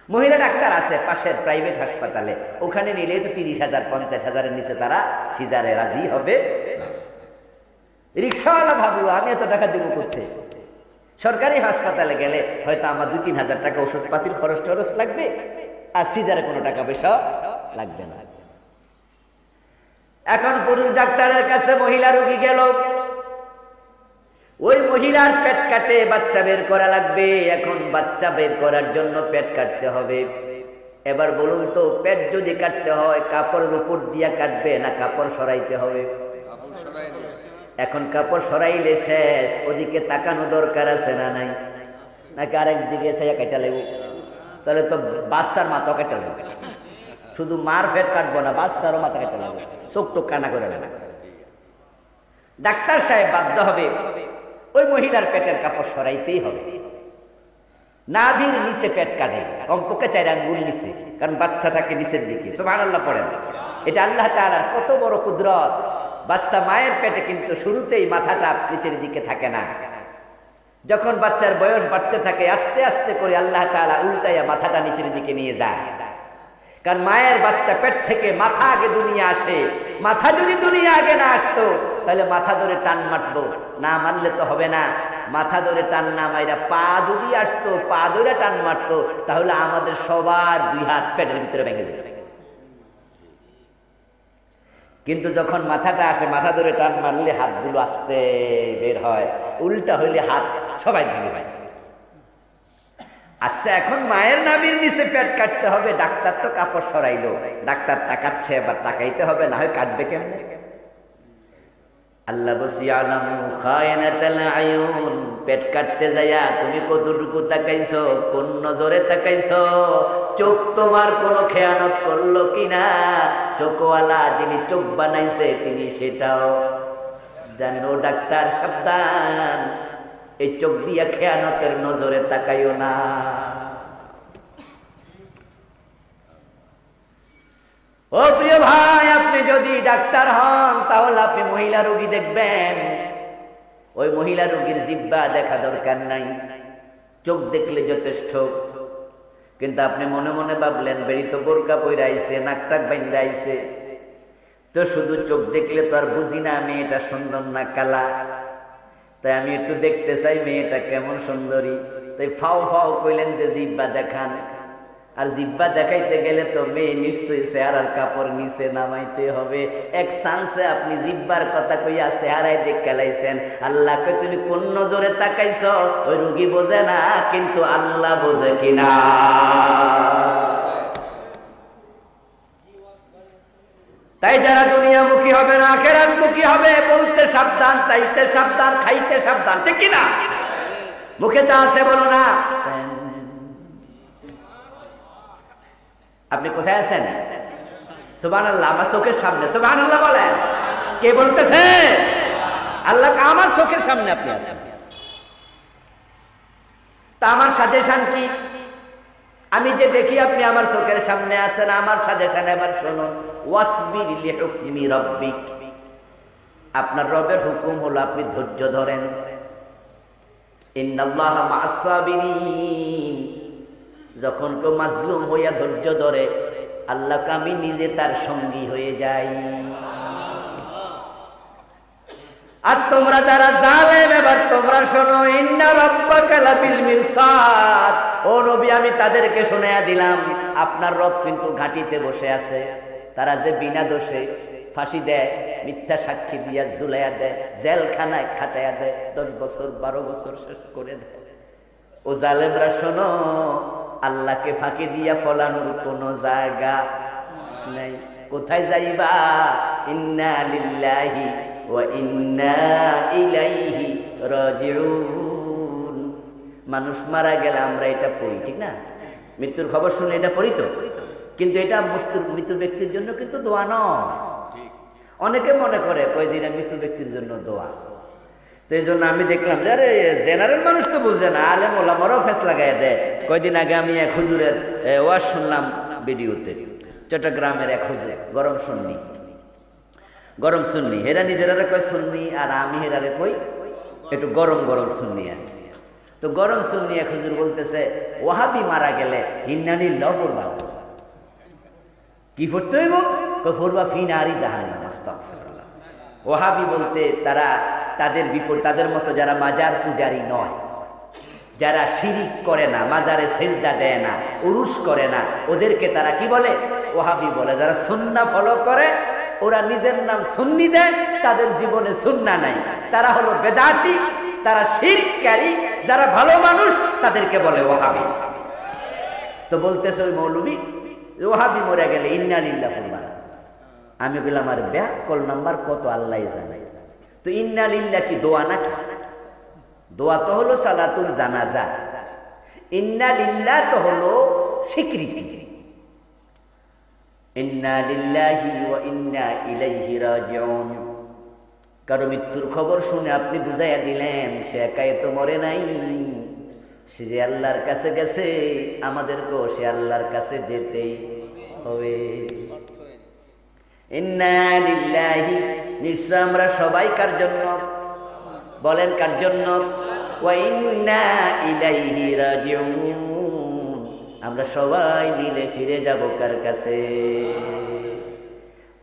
মহিলা ডাক্তার আছে পাশের প্রাইভেট হাসপাতালে, ওখানে নিলে তো 30,000 50,000-এর নিচে তারা সিজারে রাজি হবে। রিক্সাওয়ালা ভাবলো আমি এত টাকা দেবো করতে, সরকারি হাসপাতালে গেলে হয়তো আমার 2-3 হাজার টাকা ওষুধপাতির খরচ টরচ লাগবে, আর সিজারে কোনো টাকা পয়সা লাগবে না। এখন পুরুষ ডাক্তারের কাছে মহিলা রোগী গেল, ওই মহিলার পেট কাটে বাচ্চা বের করা লাগবে। এখন বাচ্চা বের করার জন্য পেট কাটতে হবে। এবার বলুন তো, পেট যদি কাটতে হয় কাপড়ের উপর দিয়া কাটবে না কাপড় সরাইতে হবে? এখন কাপড় সরাইলে শেষ, ওদিকে তাকানো দরকার আছে না নাই? নাকি আরেক দিকে সে কাটা লাগবে? তাহলে তো বাচ্চার মাথা কাটা লাগবে। শুধু মার পেট কাটবো না, বাচ্চারও মাথা কাটা লাগবে, চোখ টোক কানা করে লাগবে। ডাক্তার সাহেব বাধ্য হবে ওই মহিলার পেটের কাপড় সরাইতেই হবে। নাভির নিচে পেট কাটে, কমপক্ষে 4 আঙ্গুল নিচে, কারণ বাচ্চা থাকে নিচের দিকে। সুবহানাল্লাহ পড়েন। এটা আল্লাহ তাআলার কত বড় কুদরত। বাচ্চা মায়ের পেটে কিন্তু শুরুতেই মাথাটা নিচের দিকে থাকে না। যখন বাচ্চার বয়স বাড়তে থাকে আস্তে আস্তে করে আল্লাহ তাআলা উল্টাইয়া মাথাটা নিচের দিকে নিয়ে যায়। কারণ মায়ের বাচ্চা পেট থেকে মাথা আগে দুনিয়া আসে। মাথা যদি দুনিয়া আগে না আসতো তাহলে মাথা ধরে টান মারতো, না মারলে তো হবে না। মাথা ধরে টান না মাইরা পা যদি আসতো, পা ধরে টান মারতো, তাহলে আমাদের সবার 2 হাত পেটের ভিতরে ভেঙে যেত। কিন্তু যখন মাথাটা আসে, মাথা ধরে টান মারলে হাতগুলো আস্তে বের হয়, উল্টা হইলে হাত সবাই ভেঙে যায়। আচ্ছা, এখন মায়ের নাভির নিচে পেট কাটতে হবে, ডাক্তার তো কাপড় সরাইলো, ডাক্তার তাকাচ্ছে, এবার তাকাইতে হবে, না হয় কাটবে কেমনে? আল্লাহ বলছি আলামু খায়নাতাল আয়ুন, পেট কাটতে যায়া তুমি কতটুকু তাকাইছো, কোন নজরে তাকাইছো, চোখ তোমার কোনো খেয়ানত করলো কিনা, চোখওয়ালা যিনি চোখ বানাইছে তিনি সেটাও জানেন। ও ডাক্তার সাবধান, এই চোখ দিয়া খেয়ানতের নজরে তাকাইও না। ও প্রিয় ভাই, আপনি যদি ডাক্তার হন তাহলে আপনি মহিলা রোগী দেখবেন, ওই মহিলা রোগীর জিহ্বা দেখা দরকার নাই, চোখ দেখলে যথেষ্ট। কিন্তু আপনি মনে মনে ভাবলেন বেড়ি তো বোরকা পইরা আইছে, নাক টাক বাইন্দা আইছে, তো শুধু চোখ দেখলে তো আর বুঝি না মেয়েটা সুন্দর না কালা, তাই আমি একটু দেখতে চাই মেয়েটা কেমন সুন্দরী, তাই ফাও ফাও কইলেন যে জিহ্বা দেখান। আর জিহ্বা দেখাইতে গেলে তো মেয়ে নিশ্চয়ই চেহারার কাপড় নিচে নামাইতে হবে। এক চান্সে আপনি জিহ্বার কথা কইয়া চেহারায় দেখ খেলাইছেন। আল্লাহকে তুমি কোন নজরে তাকাইছ ওই রোগী বোঝে না, কিন্তু আল্লাহ বোঝে কিনা। তাই যারা দুনিয়ামুখী হবে না আখিরাতমুখী হবে, বলতে সাবধান, চাইতে সাবধান, খাইতে সাবধান, ঠিক কিনা? মুখে যা আছে বলো না। আপনি কোথায় আছেন? সুবহানাল্লাহ, আমার চোখের সামনে। সুবহানাল্লাহ বলেন। কে বলতেছে? আল্লাহ। আমার চোখের সামনে আপনি আছেন। তা আমার সাজেশন কি? আমি যে দেখি আপনি আমার চোখের সামনে আছেন, আমার সাজেশন এবার শুনুন। ওয়াসবির লিহুকমি রাব্বিক, আপনার রবের হুকুম হলো আপনি ধৈর্য ধরেন। ইন্নাল্লাহা মা'আস সাবিরিন, যখন কেউ মাজলুম হইয়া ধৈর্য ধরে, আল্লাহকে আমি নিজে তার সঙ্গী হয়ে যাই। আর তোমরা যারা জালেম, এবার তোমরা শোনো। ইন্না রাব্বাকা লাবিল মিরসাদ, ও নবী আমি তাদেরকে শোনায়া দিলাম আপনার রব কিন্তু ঘাটিতে বসে আছে। তারা যে বিনা দোষে ফাঁসি দেয়, মিথ্যা সাক্ষী দিয়া ঝুলাইয়া দেয়, জেলখানায় খাটাইয়া দেয়, 10 বছর 12 বছর শেষ করে দেয়। ও জালেমরা শোনো, আল্লাহকে ফাঁকি দিয়া ফলানোর কোন জায়গা নাই। কোথায় যাইবা? ইন্না লিল্লাহি ওয়া ইন্না ইলাইহি রাজিউন। মানুষ মারা গেলে আমরা এটা পড়ি, ঠিক না? মৃত্যুর খবর শুনে এটা পড়ি তো, কিন্তু এটা মৃত্যু ব্যক্তির জন্য কিন্তু দোয়া নয়। অনেকে মনে করে কয়দিন মৃত্যু ব্যক্তির জন্য দোয়া। তো এই জন্য আমি দেখলাম যে আরে জেনারেল মানুষ তো বুঝে না, আলেম ওলামারাও ফেস লাগাই দেয়। কয়দিন আগে আমি এক হুজুরের ওয়াজ শুনলাম ভিডিওতে, চট্টগ্রামের এক হুজুর, গরম সুন্নি, হেরা নিজেরা কয় সুন্নি, আর আমি হেরারে কই একটু গরম সুন্নি। আর তো গরম সুন্নি এক হুজুর বলতেছে, ওয়াহাবি মারা গেলে ইন্না লিল্লাহি পড়বা। কি পড়তে হইব? পড়বা ফি নারি জাহান্নাম। আস্তাগফিরুল্লাহ। ওয়াহাবি বলতে তারা তাদের বিপরীত, তাদের মতো যারা মাজার পূজারী নয়, যারা শিরিক করে না, মাজারে সেজদা দেয় না, উরুস করে না, ওদেরকে তারা কি বলে? ওয়াহাবি বলে। যারা সুন্নাহ ফলো করে, ওরা নিজের নাম সুন্নি দেয়, তাদের জীবনে সুন্নাহ নাই, তারা হলো বেদাতি, তারা শিরককারী। যারা ভালো মানুষ তাদেরকে বলে ওয়াহাবি। তো বলতেছে ওই মৌলবী, ওয়াহাবি মরে গেলে ইন্না লিল্লাহি পড়বা। আমি বললাম আর ব্যাক কল নাম্বার কত আল্লাহ জানে। তো ইন্না লিল্লাহ কি দোয়া নাকি? দোয়া তো হলো সালাতুল জানাজা, ইন্না লিল্লাহ তো হলো স্বীকৃতি। ইন্না লিল্লাহি ওয়া ইন্না ইলাইহি রাজিউন। কারো মৃত্যুর খবর শুনে আপনি বুঝাইয়া দিলেন সে একাই তো মরে নাই, সে যে আল্লাহর কাছে গেছে, আমাদেরকেও সে আল্লাহর কাছে যেতেই হবে। ইন্না লিল্লাহি, নিশ্চয় আমরা সবাই কার জন্য? বলেন কার জন্য? ওয়া ইন্না ইলাইহি রাজিউন, আমরা সবাই মিলে ফিরে যাব কার কাছে?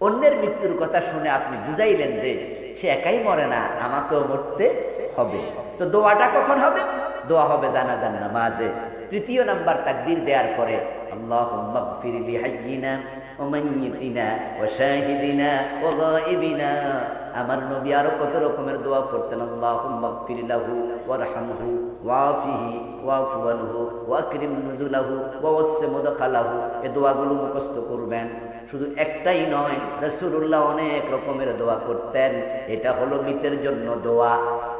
অন্যের মৃত্যুর কথা শুনে আপনি বুঝাইলেন যে সে একাই মরে না, আমাকেও মরতে হবে। তো দোয়াটা কখন হবে? দোয়া হবে জানাজার নামাজে। 3 নাম্বার তাকবীর দেওয়ার পরে আল্লাহুম্মা গফির লি হাইয়িনা ওয়া মাইয়িতিনা ওয়া শাহিদিনা ওয়া গায়িবিনা। আমার নবী আরো কত রকমের দোয়া পড়তেন। আল্লাহুম্মা গফির লাহু ওয়ারহামহু ওয়াফিহি ওয়াফু আনহু ওয়া আকরিম নুজুলাহু ওয়া ওয়াসসি মুদখালাহু। এই দোয়াগুলো মুখস্থ করবেন। শুধু একটাই নয়, রাসূলুল্লাহ অনেক রকমের দোয়া করতেন। এটা হলো মৃতের জন্য দোয়া,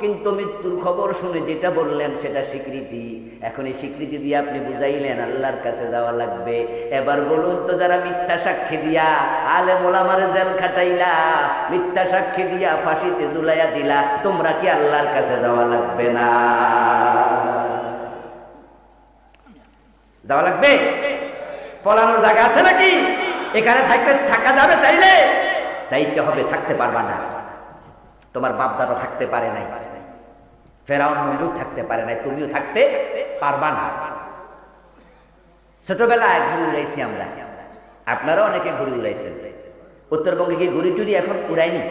কিন্তু মৃত্যুর খবর শুনে যেটা বললেন সেটা স্বীকৃতি। এখন এই স্বীকৃতি দিয়ে আপনি বুঝাইলেন আল্লাহর কাছে যাওয়া লাগবে। এবার বলুন তো, যারা মিথ্যা সাক্ষী দিয়া আলেম ওলামার জেল খাটাইলা, মিথ্যা সাক্ষী দিয়া ফাঁসিতে ঝুলাইয়া দিলা, তোমরা কি আল্লাহর কাছে যাওয়া লাগবে না? যাওয়া লাগবে? পলানোর জায়গা আছে নাকি? এখানে থাকা যাবে? চাইলে চাইতে হবে, থাকতে পারবা না। তোমার বাপ দাদা থাকতে পারে নাই, ফেরাউন নমরুদ থাকতে পারে নাই, তুমিও থাকতে পারবা না। ছোটবেলায় ঘুড়ি উড়াইছি আমরা, আপনারা অনেকে ঘুড়ি উড়াইছেন। উত্তরবঙ্গে কি ঘুড়ি টুড়ি এখন উড়ায়নি?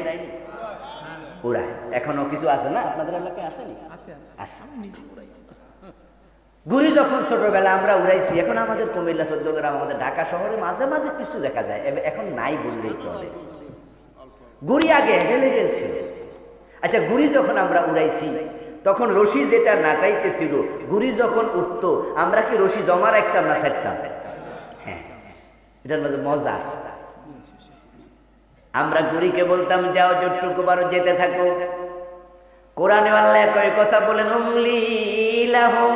উড়ায়, এখনো কিছু আছে না? আপনাদের এলাকায় আছে? ঘুড়ি যখন ছোটবেলা আমরা উড়াইছি, এখন আমাদের কুমিল্লা, চৌদ্দগ্রাম, আমাদের ঢাকা শহরে মাঝে মাঝে কিছু দেখা যায়, এখন নাই বললেই চলে। ঘুড়ি আগে অ্যাভেলেবেল ছিল। আচ্ছা, ঘুড়ি যখন আমরা উড়াইছি তখন রশি যেটা নাটাইতেছিল, ঘুড়ি যখন উঠতো আমরা কি রশি জমা রাখতাম না ছাড়তাম? হ্যাঁ, এটার মাঝে মজা আছে। আমরা ঘুড়িকে বলতাম, যাও যতটুকু পারো যেতে থাকো। কোরআনে আল্লাহ কয় কথা বলেন, উমলি লাহুম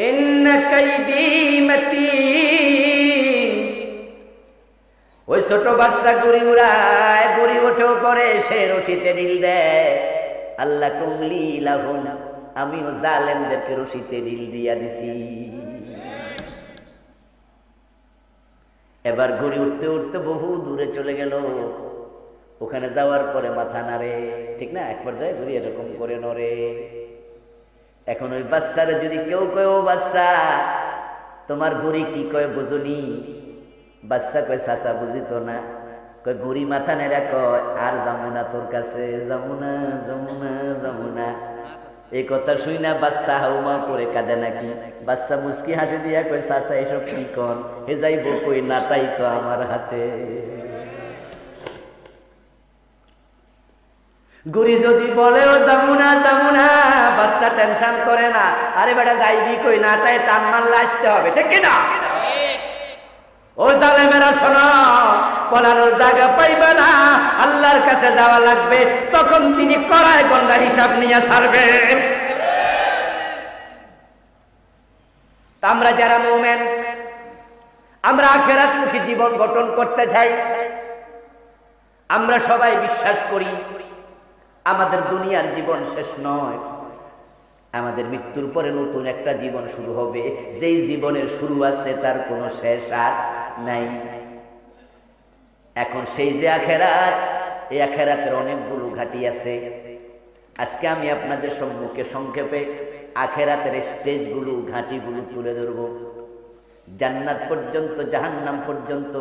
ইন্না কাইদি মাতিন। ওই ছোট বাচ্চা ঘুড়ি উড়ায়, ঘুড়ি ওঠেও পরে সে রশিতে ঢিল দেয়। আল্লাহ কুমলি লাহুম, আমিও জালেমদেরকে রশিতে ঢিল দিয়া দিছি। এবার ঘুড়ি উঠতে উঠতে বহু দূরে চলে গেল। ওখানে যাওয়ার পরে মাথা নাড়ে, ঠিক না? এক পর্যায়ে ঘুড়ি এরকম করে নড়ে। এখন ওই বাচ্চারে যদি কেউ কয়, ও বাচ্চা তোমার ঘুড়ি কি কয় বুঝুনি? বাচ্চা কয়, চাচা বুঝি তো না। কয়, ঘুড়ি মাথা নেড়া কয়, আর যাবো না তোর কাছে, যাবো না, যাবো না, যাবো না। এই কথা শুই না বাচ্চা হাউমা করে কাঁদে নাকি? বাচ্চা মুস্কি হাসি দিয়া কয়, চাচা এসব কি কন? হে যাইব কই, নাটাই তো আমার হাতে। ঘুড়ি যদি বলেও যাবো না, যাবো না, বাচ্চা টেনশন করে না। আরে বেটা যাইবি কই, নাটাই টান মারলে আসতে হবে, ঠিক কিনা? ও জালেমেরা শোনো, পলানোর জায়গা পাইবে না, আল্লাহর কাছে যাওয়া লাগবে। তখন তিনি কড়ায় গন্ডা হিসাব নিয়ে ছাড়বে। আমরা যারা মুমিন, আমরা আখিরাতমুখী জীবন গঠন করতে চাই। আমরা সবাই বিশ্বাস করি আমাদের দুনিয়ার জীবন শেষ নয়, আমাদের মৃত্যুর পরে নতুন একটা জীবন শুরু হবে। যেই জীবনের শুরু আছে তার কোনো শেষ আর নাই। এখন সেই যে আখিরাত, এই আখিরাতের অনেকগুলো ঘাটি আছে। আজকে আমি আপনাদের সম্মুখে সংক্ষেপে আখিরাতের স্টেজগুলো, ঘাটিগুলো তুলে ধরব। জান্নাত পর্যন্ত, জাহান্নাম পর্যন্ত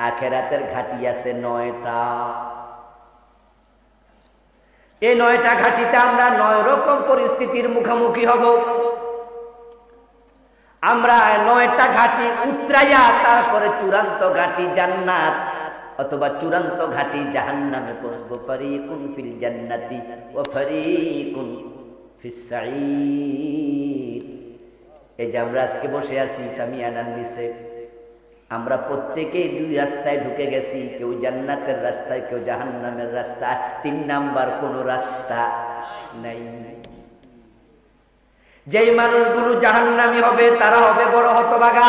আখিরাতের ঘাটি আছে 9টা। এই 9টা ঘাটিতে আমরা 9 রকম পরিস্থিতির মুখোমুখি হব। আমরা 9টা ঘাটি উতরাইয়া তারপরে চূড়ান্ত ঘাটি জান্নাত অথবা চূড়ান্ত ঘাটি জাহান্নামে পৌঁছব। ফারিকুন ফিল জান্নাতি ওয়া ফারিকুন ফিস সাঈর। এই যে আমরা আজকে বসে আছি সামিয়ানার নিচে, আমরা প্রত্যেকেই 2 রাস্তায় ঢুকে গেছি, কেউ জান্নাতের রাস্তায়, কেউ জাহান্নামের রাস্তায়। 3 নাম্বার কোনো রাস্তা নাই। যেই মানুষগুলো জাহান্নামী হবে তারা হবে বড় হতভাগা,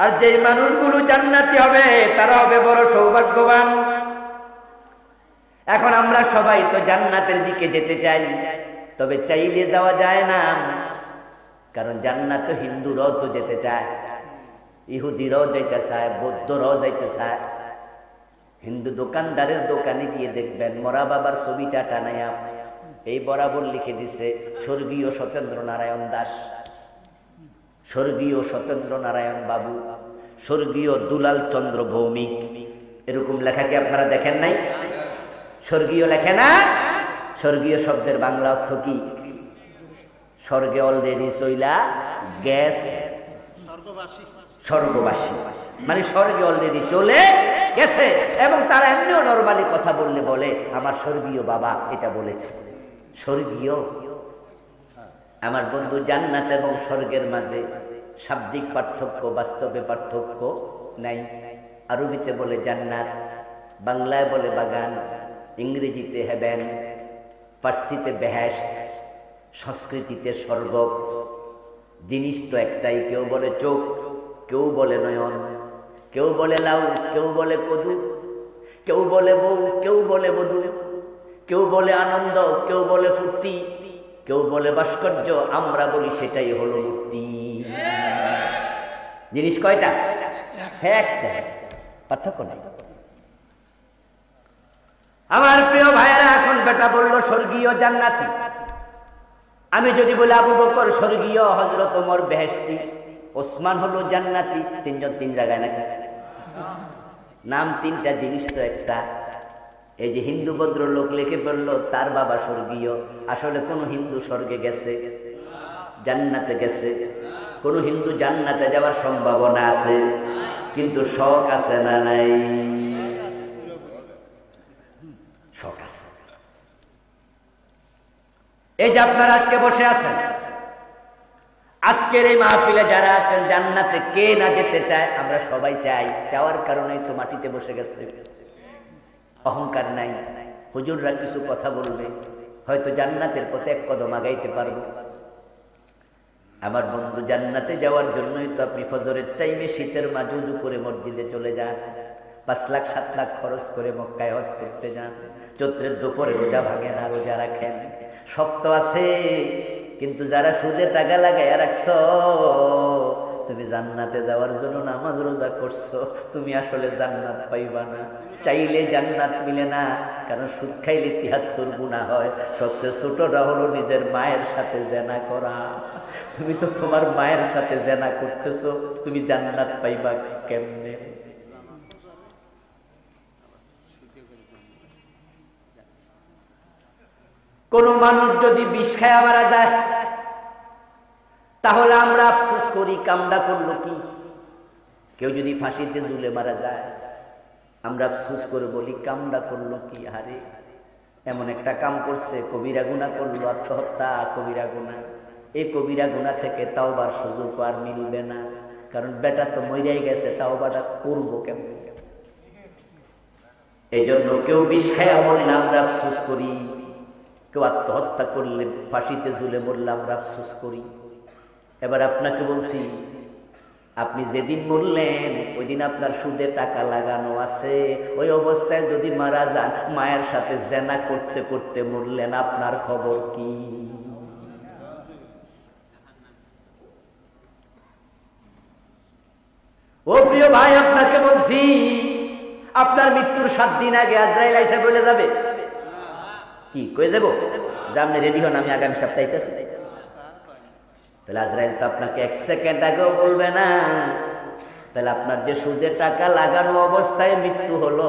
আর যেই মানুষগুলো জান্নাতি হবে তারা হবে বড় সৌভাগ্যবান। এখন আমরা সবাই তো জান্নাতের দিকে যেতে চাই, তবে চাইলে যাওয়া যায় না। কারণ জান্নাতে হিন্দুরাও তো যেতে চায়, ইহুদিরাও যাইতে চায়, বৌদ্ধরাও যাইতে চায়। হিন্দু দোকানদারের দোকানে গিয়ে দেখবেন মরা বাবার ছবিটা টানাইয়া এই বরাবর লিখে দিছে স্বর্গীয় সত্যেন্দ্র নারায়ণ দাস, স্বর্গীয় সত্যেন্দ্র নারায়ণ বাবু, স্বর্গীয় দুলাল চন্দ্র ভৌমিক। এরকম লেখা কি আপনারা দেখেন নাই? স্বর্গীয় লেখে না? স্বর্গীয় শব্দের বাংলা অর্থ কি? স্বর্গে অলরেডি চইলা গেছে, স্বর্গবাসী মানে স্বর্গে অলরেডি চলে গেছে। এবং তারা এমনিও নরমালি কথা বললে বলে আমার স্বর্গীয় বাবা এটা বলেছে। স্বর্গীয় আমার বন্ধু, জান্নাত এবং স্বর্গের মাঝে শাব্দিক পার্থক্য, বাস্তবে পার্থক্য নাই। আরবিতে বলে জান্নাত, বাংলায় বলে বাগান, ইংরেজিতে হেভেন, ফার্সিতে বেহেশত, সংস্কৃতিতে স্বর্গ। জিনিস তো একটাই, কেউ বলে চোখ, কেউ বলে নয়ন, কেউ বলে লাউ, কেউ বলে কদু, কেউ বলে বউ, কেউ বলে বধূ, কেউ বলে আনন্দ, কেউ বলে ফুর্তি, কেউ বলে ভাস্কর্য, আমরা বলি সেটাই হলো মূর্তি। জিনিস কয়টা? হ্যাঁ একটা, পার্থক্য নাই। আমার প্রিয় ভাইয়েরা, এখন বেটা বলল স্বর্গীয় জান্নাতি। আমি যদি বলি আবু বকর স্বর্গীয়, হযরত ওমর বেহেশতি, ওসমান হলো জান্নাতি, তিনজন তিন জায়গায় নাকি? নাম তিনটা, জিনিস তো একটা। এই যে হিন্দু ভদ্রলোক লিখে বললো তার বাবা স্বর্গীয়, আসলে কোন হিন্দু স্বর্গে গেছে? জান্নাতে গেছে। কোন হিন্দু জান্নাতে যাওয়ার সম্ভাবনা আছে, কিন্তু শখ আছে না নাই? শখ আছে। এই যে আপনারা আজকে বসে আছেন, আজকের এই মাহফিলে যারা আছেন, জান্নাতে কে না যেতে চায়? আমরা সবাই চাই। চাওয়ার কারণেই তো মাটিতে বসে গেছে। অহংকার নাই। হুজুররা কিছু কথা বলবে, হয়তো জান্নাতের পথে এক কদম আগাইতে পারবো। আমার বন্ধু, জান্নাতে যাওয়ার জন্যই তো আপনি ফজরের টাইমে শীতের মাঝে উজু করে মসজিদে চলে যান, 5 লাখ 7 লাখ খরচ করে মক্কায় হজ করতে যান, চৈত্রের দুপুরে রোজা ভাঙে না, রোজা রাখেন। শক্ত আছে, কিন্তু যারা সুদে টাকা লাগাইয়া রাখছ, তুমি জান্নাতে যাওয়ার জন্য নামাজ রোজা করছো, তুমি আসলে জান্নাত পাইবা না। চাইলে জান্নাত মিলে না, কারণ সুদ খাইলে 73 গুনাহ হয়। সবচেয়ে ছোটটা হলো নিজের মায়ের সাথে জেনা করা। তুমি তো তোমার মায়ের সাথে জেনা করতেছো, তুমি জান্নাত পাইবা কেমনে? কোন মানুষ যদি বিষ খায় মারা যায়, তাহলে আমরা আফসোস করি কামড়া করলো কি। কেউ যদি ফাঁসিতে ঝুলে মারা যায়, আমরা আফসোস করে বলি কামড়া করলো কি। আরে এমন একটা কাম করছে, কবিরা গুনাহ করলো, আত্মহত্যা কবিরা গুনাহ। এই কবিরা গুনাহ থেকে তাওবার সুযোগ আর মিলবে না, কারণ বেটা তো মইরাই গেছে, তাওবাটা করবো কেমন? এই জন্য কেউ বিষ খায় মরলে আমরা আফসোস করি, কেউ আত্মহত্যা করলে, ফাঁসিতে ঝুলে মরলে আমরা আফসোস করি। এবার আপনাকে বলছি, আপনি যেদিন মরলেন ওই দিন আপনার সুদে টাকা লাগানো আছে। ওই অবস্থায় যদি মারা যান, মায়ের সাথে জেনা করতে করতে মরলেন, আপনার খবর কি? ও প্রিয় ভাই, আপনাকে বলছি, আপনার মৃত্যুর 7 দিন আগে আজরাইল আইসা বলে যাবে। কি কয়ে যাবো? যে আপনি রেডি হন, আমি আগামী সপ্তাহে আইতেছি। তাহলে আজরাইল তো আপনাকে 1 সেকেন্ড আগেও বলবে না। তাহলে আপনার যে সুদে টাকা লাগানো অবস্থায় মৃত্যু হলো,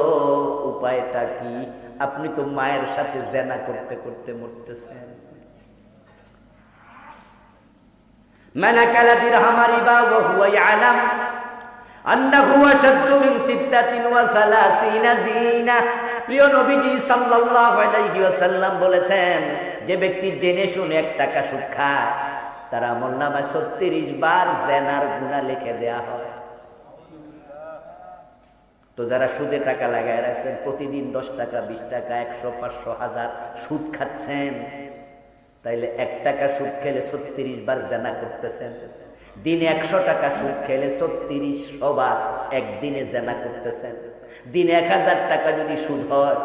উপায়টা কি? আপনি তো মায়ের সাথে জেনা করতে করতে মরতেছেন। মানাকালা দিরহাম রিবা ওয়া হুয়া ইয়ালাম আন্নাহু আশাদ্দু মিন 36 জিনা। প্রিয় নবীজি সাল্লাল্লাহু আলাইহি ওয়াসাল্লাম বলেছেন, যে ব্যক্তি জেনে শুনে 1 টাকা সুদ খায়, তার আমলনামায় 36 বার জেনার গুনাহ লিখে দেয়া হয়। তো যারা সুদে টাকা লাগায় রাখছেন, প্রতিদিন 10 টাকা, 20 টাকা, 100, 500, 1000 সুদ খাচ্ছেন, তাইলে 1 টাকা সুদ খেলে 36 বার জেনা করতেছেন। দিনে 100 টাকা সুদ খেলে 3600 বার একদিনে জেনা করতেছেন। দিনে 1000 টাকা যদি সুদ হয়,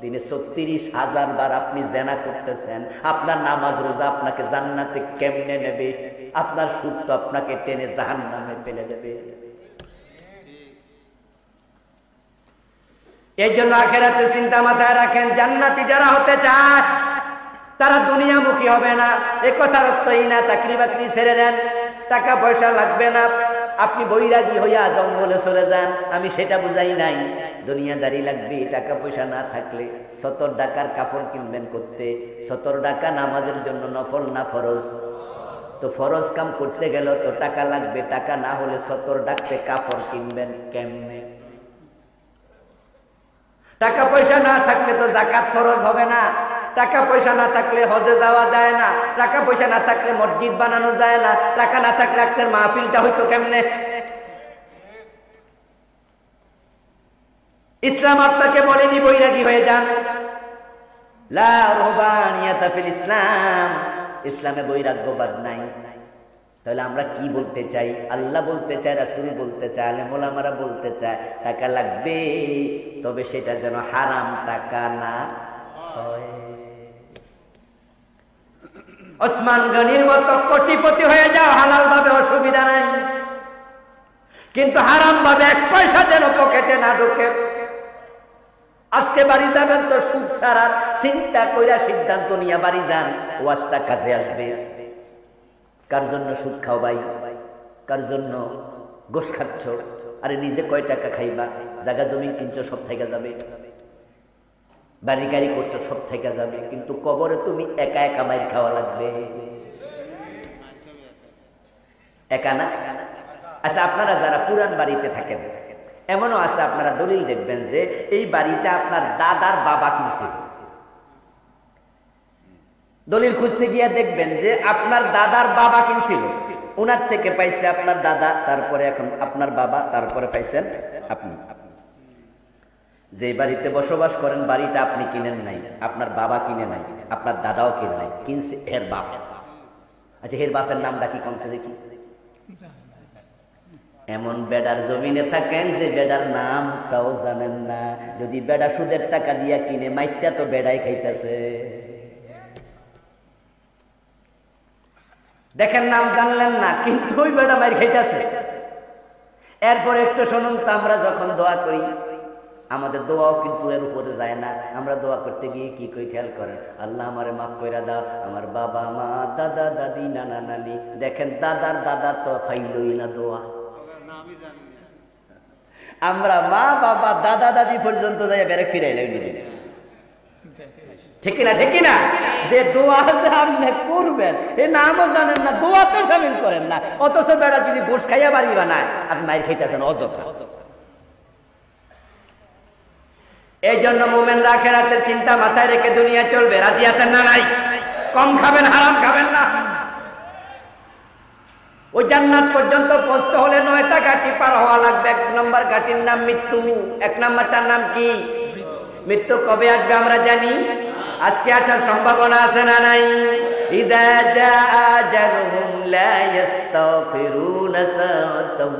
দিনে 36,000 বার আপনি জেনা করতেছেন। আপনার নামাজ রোজা আপনাকে জান্নাতে কেমনে নেবে? আপনার সুদ তো আপনাকে টেনে জাহান্নামে ফেলে দেবে। এই জন্য আখিরাতে চিন্তা মাথায় রাখেন, জান্নাতি যারা হতে চায় তারা দুনিয়ামুখী হবে না। এ কথার অর্থই না চাকরি বাকরি ছেড়ে দেন, টাকা পয়সা লাগবে না, আপনি বৈরাগী হইয়া জঙ্গলে চলে যান, আমি সেটা বুঝাই নাই। দুনিয়াদারি লাগবে। টাকা পয়সা না থাকলে 70 টাকার কাপড় কিনবেন করতে, 70 টাকা নামাজের জন্য, নফল না ফরজ? তো ফরজ কাম করতে গেল তো টাকা লাগবে। টাকা না হলে 70 টাকাতে কাপড় কিনবেন কেমনে? টাকা পয়সা না থাকলে তো যাকাত ফরজ হবে না। টাকা পয়সা না থাকলে হজে যাওয়া যায় না, টাকা পয়সা না থাকলে মসজিদ বানানো যায় না, টাকা না থাকলে আজকের মাহফিলটা হইতো কেমনে? ইসলাম আপনাকে বলেনি বৈরাগী হয়ে যান, লা রুহবানিয়াতা ফিল ইসলাম, ইসলামে বৈরাগ্যবাদ নাই। তাহলে আমরা কি বলতে চাই? আল্লাহ বলতে চায়, রাসূল বলতে চায়, আলেম ওলামারা বলতে চায় টাকা লাগবে, তবে সেটা যেন হারাম টাকা না হয়। ওসমান গনির মতো কোটিপতি হয়ে যাও হালাল ভাবে, অসুবিধা নাই, কিন্তু হারাম ভাবে এক পয়সা যেন পকেটে না ঢোকে। আজকে বাড়ি যাবেন তো সুদ ছাড়া চিন্তা কইরা সিদ্ধান্ত নিয়ে বাড়ি যান, ওয়াজটা কাছে আসবে। কার জন্য সুদ খাও ভাই? কার জন্য গোশ খাচ্ছ? আরে নিজে কয় টাকা খাইবা? জায়গা জমি কিনছো, সব থেকে যাবে। বাড়ি গাড়ি করছো, সব থেকে যাবে। কিন্তু কবরে তুমি একা একা মাইর খাওয়া লাগবে, একা না? আচ্ছা, আপনারা যারা পুরান বাড়িতে থাকেন, এমনও আছে আপনারা দলিল দেখবেন যে এই বাড়িটা আপনার দাদার বাবা কিনছিল। দলিল খুঁজতে গিয়ে দেখবেন যে আপনার দাদার বাবা কিনছিল, উনার থেকে পাইছে আপনার দাদা, তারপরে এখন আপনার বাবা, তারপরে পাইছেন আপনি। যে বাড়িতে বসবাস করেন বাড়িটা আপনি কিনেন নাই, আপনার বাবা কিনে নাই, আপনার দাদাও কিনে নাই, কিনছে এর বাপ। আচ্ছা, এর বাপের নামটা কি কোনছে দেখি? এমন বেডার জমিনে থাকেন যে বেডার নামটাও জানেন না। যদি বেডা সুদের টাকা দিয়া কিনে, মাইটটা তো বেডাই খাইতেছে। দেখেন, নাম জানলেন না, কিন্তু ওই বেডা মাইর খাইতেছে। এরপরে একটু শুনুন তো, আমরা যখন দোয়া করি আমাদের দোয়াও কিন্তু এর উপরে যায় না। আমরা দোয়া করতে গিয়ে কি কই খেয়াল করেন? আল্লাহ আমারে মাফ কইরা দাও, আমার বাবা মা দাদা দাদি নানা নানি। দেখেন, দাদার দাদা তো খাইলই না দোয়া। আমরা মা বাবা দাদা দাদি পর্যন্ত যাই বেড়ে ফিরাইলাম। ঠিক না? ঠিক না? যে দোয়া যে আপনি করবেন এই নামও জানেন না, দোয়া তো শামিল করেন না, অথচ বেড়া যদি গোশ খাইয়া বাড়ি বানায় আপনি মায়ের খাইতেছেন অযথা। এই জন্য মুমিনরা আখিরাতের চিন্তা মাথায় রেখে দুনিয়া চলবে। রাজি আছেন না নাই? কম খাবেন, হারাম খাবেন না। ওই জান্নাত পর্যন্ত পৌঁছতে হলে 9টা ঘাটি পার হওয়া লাগবে। 1 নম্বর ঘাটির নাম মৃত্যু। 1 নম্বরটার নাম কি? মৃত্যু কবে আসবে আমরা জানি? আজকে আসার সম্ভাবনা আছে না নাই? ইদা জাআ আজালুহুম লা ইস্তাগফিরুনা সাআতাও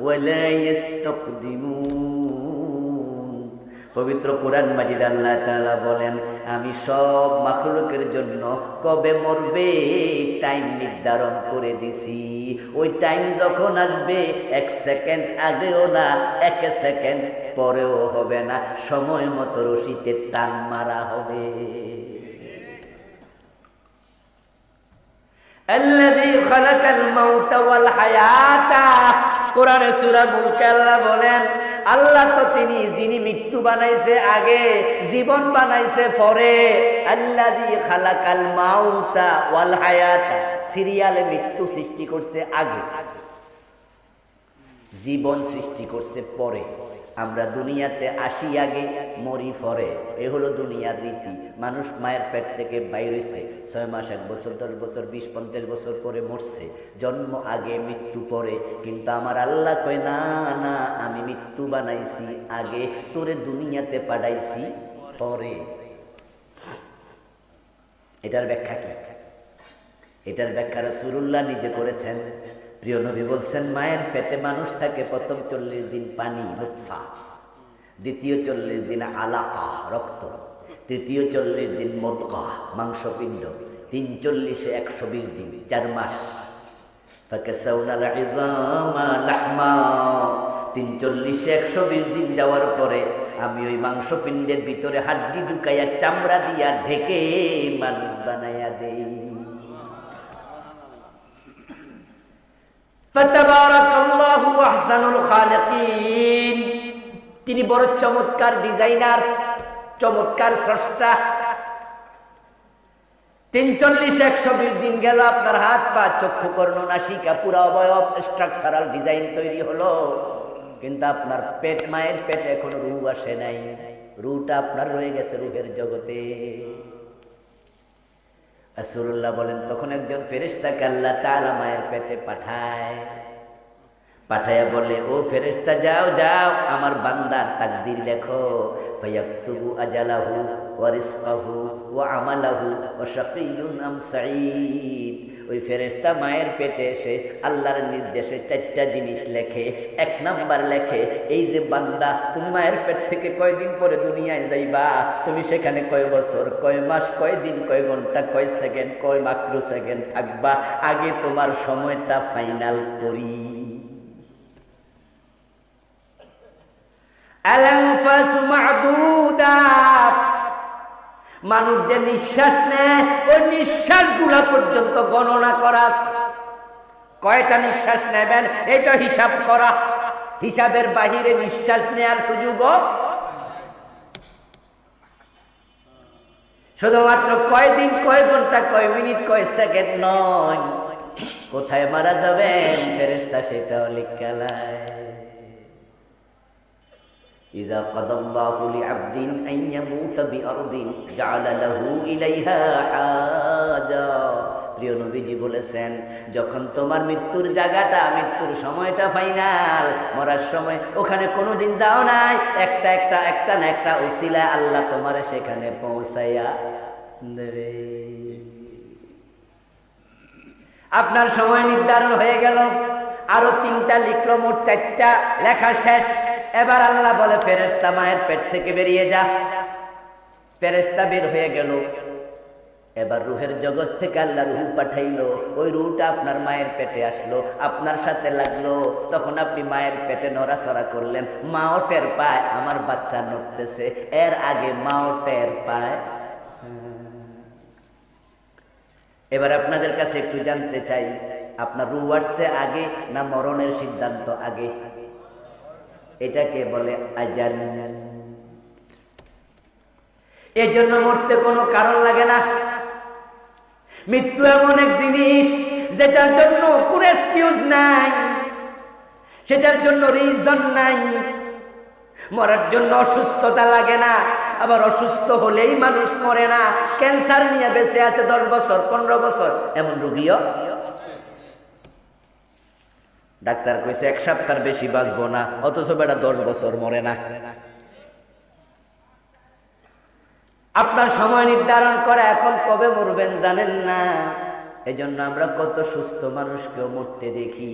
ওয়া লা ইস্তাকদিমুন। পবিত্র কোরআন মাজিদ আল্লাহ তাআলা বলেন, আমি সব মাখলুকের জন্য কবে মরবে টাইম নির্ধারণ করে দিছি। ওই টাইম যখন আসবে 1 সেকেন্ড আগেও না, 1 সেকেন্ড পরেও হবে না, সময় মতো রশিতে টান মারা হবে। আল্লাযী খালাকাল মাউতা ওয়াল হায়াতা। কোরআনে সূরা মুলকে আল্লাহ বলেন, আল্লাহ তো তিনি যিনি মৃত্যু বানাইছে আগে, জীবন বানাইছে পরে। আল্লাযী খালাকাল মাউতা ওয়াল হায়াতা, সিরিয়ালে মৃত্যু সৃষ্টি করছে আগে, জীবন সৃষ্টি করছে পরে। আমরা দুনিয়াতে আসি আগে, মরি পরে। এ হলো দুনিয়ার রীতি। মানুষ মায়ের পেট থেকে বাইর হইছে, 6 মাস, 1 বছর, 10 বছর, 20-50 বছর পরে মরছে। জন্ম আগে, মৃত্যু পরে। কিন্তু আমার আল্লাহ কয়, না না, আমি মৃত্যু বানাইছি আগে, তোরে দুনিয়াতে পাঠাইছি পরে। এটার ব্যাখ্যা কি? এটার ব্যাখ্যা রাসূলুল্লাহ নিজে করেছেন। প্রিয় নবী বলছেন, মায়ের পেটে মানুষ থাকে প্রথম 40 দিন পানি লুৎফা, দ্বিতীয় 40 দিন আলাকা রক্ত, তৃতীয় 40 দিন মুদগা মাংসপিণ্ড, 43-এ 120 দিন, 4 মাস। ফাকাসাউনাল ইযামা লাহমা, 43-এ 120 দিন যাওয়ার পরে আমি ওই মাংসপিণ্ডের ভিতরে হাড্ডি ঢুকাইয়া চামড়া দিয়া ঢেকে মানুষ বানাইয়া দেই। ফাতাবারাকাল্লাহু আহসানুল খালিকিন। তিনি বড় চমৎকার ডিজাইনার, চমৎকার স্রষ্টা। 43-120 দিন গেল, আপনার হাত পা চক্ষু কর্ণ নাসিকা পুরা অবয়ব স্ট্রাকচারাল ডিজাইন তৈরি হলো, কিন্তু আপনার পেট, মায়ের পেটে এখনো রূহ আসে নাই। রূহটা আপনার রয়ে গেছে রূহের জগতে। রাসূলুল্লাহ বলেন তখন একজন ফেরেশতাকে আল্লাহ তাআলা মায়ের পেটে পাঠায়া বলে, ও ফেরেশতা যাও যাও আমার বান্দার তাকদীর লেখো। ফায়াকতুবু আজালাহু ওয়া রিজকাহু ওয়া আমালাহু ওয়া শাকিয়্যুন আম সাঈদ। ওই ফেরেশতা মায়ের পেটে এসে আল্লাহর নির্দেশে 4টা জিনিস লেখে। 1 নাম্বার লেখে, এই যে বান্দা তুমি মায়ের পেট থেকে কয়দিন পরে দুনিয়ায় যাইবা, তুমি সেখানে কয় বছর, কয় মাস, কয় দিন, কয় ঘন্টা, কয় সেকেন্ড, কয় মাইক্রো সেকেন্ড থাকবা, আগে তোমার সময়টা ফাইনাল করি। মানুষ যে নিঃশ্বাস নেয় ওই নিঃশ্বাস গুলা পর্যন্ত গণনা করা, কয়টা নিঃশ্বাস নেবেন এটা হিসাব করা। হিসাবের বাহিরে নিঃশ্বাস নেয়ার সুযোগ শুধুমাত্র কয় দিন, কয় ঘন্টা, কয় মিনিট, কয় সেকেন্ড নয়। কোথায় মারা যাবেন ফেরেশতা সেটাও লিখালায়। إذا قضى الله لعبد أن يموت بأرض جعل له إليها حاجة। প্রিয় নবীজি বলেছেন, যখন তোমার মৃত্যুর জায়গাটা, মৃত্যুর সময়টা ফাইনাল, মরার সময় ওখানে কোনোদিন যাও নাই, একটা না একটা উসিলা আল্লাহ তোমার সেখানে পৌঁছাইয়া দেবে। আপনার সময় নির্ধারণ হয়ে গেল, আরো 3টা লিখলো, মোট 4টা লেখা শেষ। এবার আল্লাহ বলে ফেরেশতা মায়ের পেট থেকে বেরিয়ে যা। ফেরেশতা বের হয়ে গেল। এবার রূহের জগৎ থেকে আল্লাহ রূহ পাঠাইলো। ওই রূহটা আপনার মায়ের পেটে আসলো, আপনার সাথে লাগলো। তখন আপনি মায়ের পেটে নড়াচড়া করলেন, মাও টের পায় আমার বাচ্চা নড়তেছে। এর আগে মাও টের পায়। এবার আপনাদের কাছে একটু জানতে চাই, আপনার রূহ আসছে আগে না মরণের সিদ্ধান্ত আগে? এটাকে বলে আজাল। এই জন্য মরতে কোনো কারণ লাগে না। মৃত্যু এমন এক জিনিস যেটার জন্য কোনো এক্সকিউজ নাই, সেটার জন্য রিজন নাই। মরার জন্য অসুস্থতা লাগে না, আবার অসুস্থ হলেই মানুষ মরে না। ক্যান্সার নিয়ে বেঁচে আছে 10 বছর, 15 বছর, এমন রোগীও। ডাক্তার কইছে 1 সপ্তাহ বেশি বাঁচবো না, অথচ বেটা 10 বছর মরে না। আপনার সময় নির্ধারণ করা, এখন কবে মরবেন জানেন না। এজন্য আমরা কত সুস্থ মানুষকেও মরতে দেখি।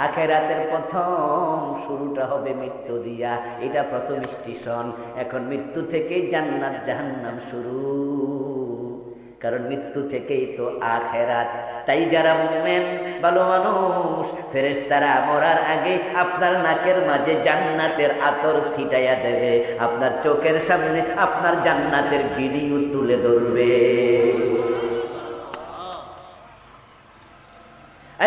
আখিরাতের প্রথম শুরুটা হবে মৃত্যু দিয়া, এটা প্রথম স্টেশন। এখন মৃত্যু থেকেই জান্নাত জাহান্নাম শুরু, কারণ মৃত্যু থেকেই তো আখিরাত। তাই যারা মুমিন ভালো মানুষ, ফেরেশতারা মরার আগে আপনার নাকের মাঝে জান্নাতের আতর ছিটাইয়া দেবে, আপনার চোখের সামনে আপনার জান্নাতের ভিডিও তুলে ধরবে।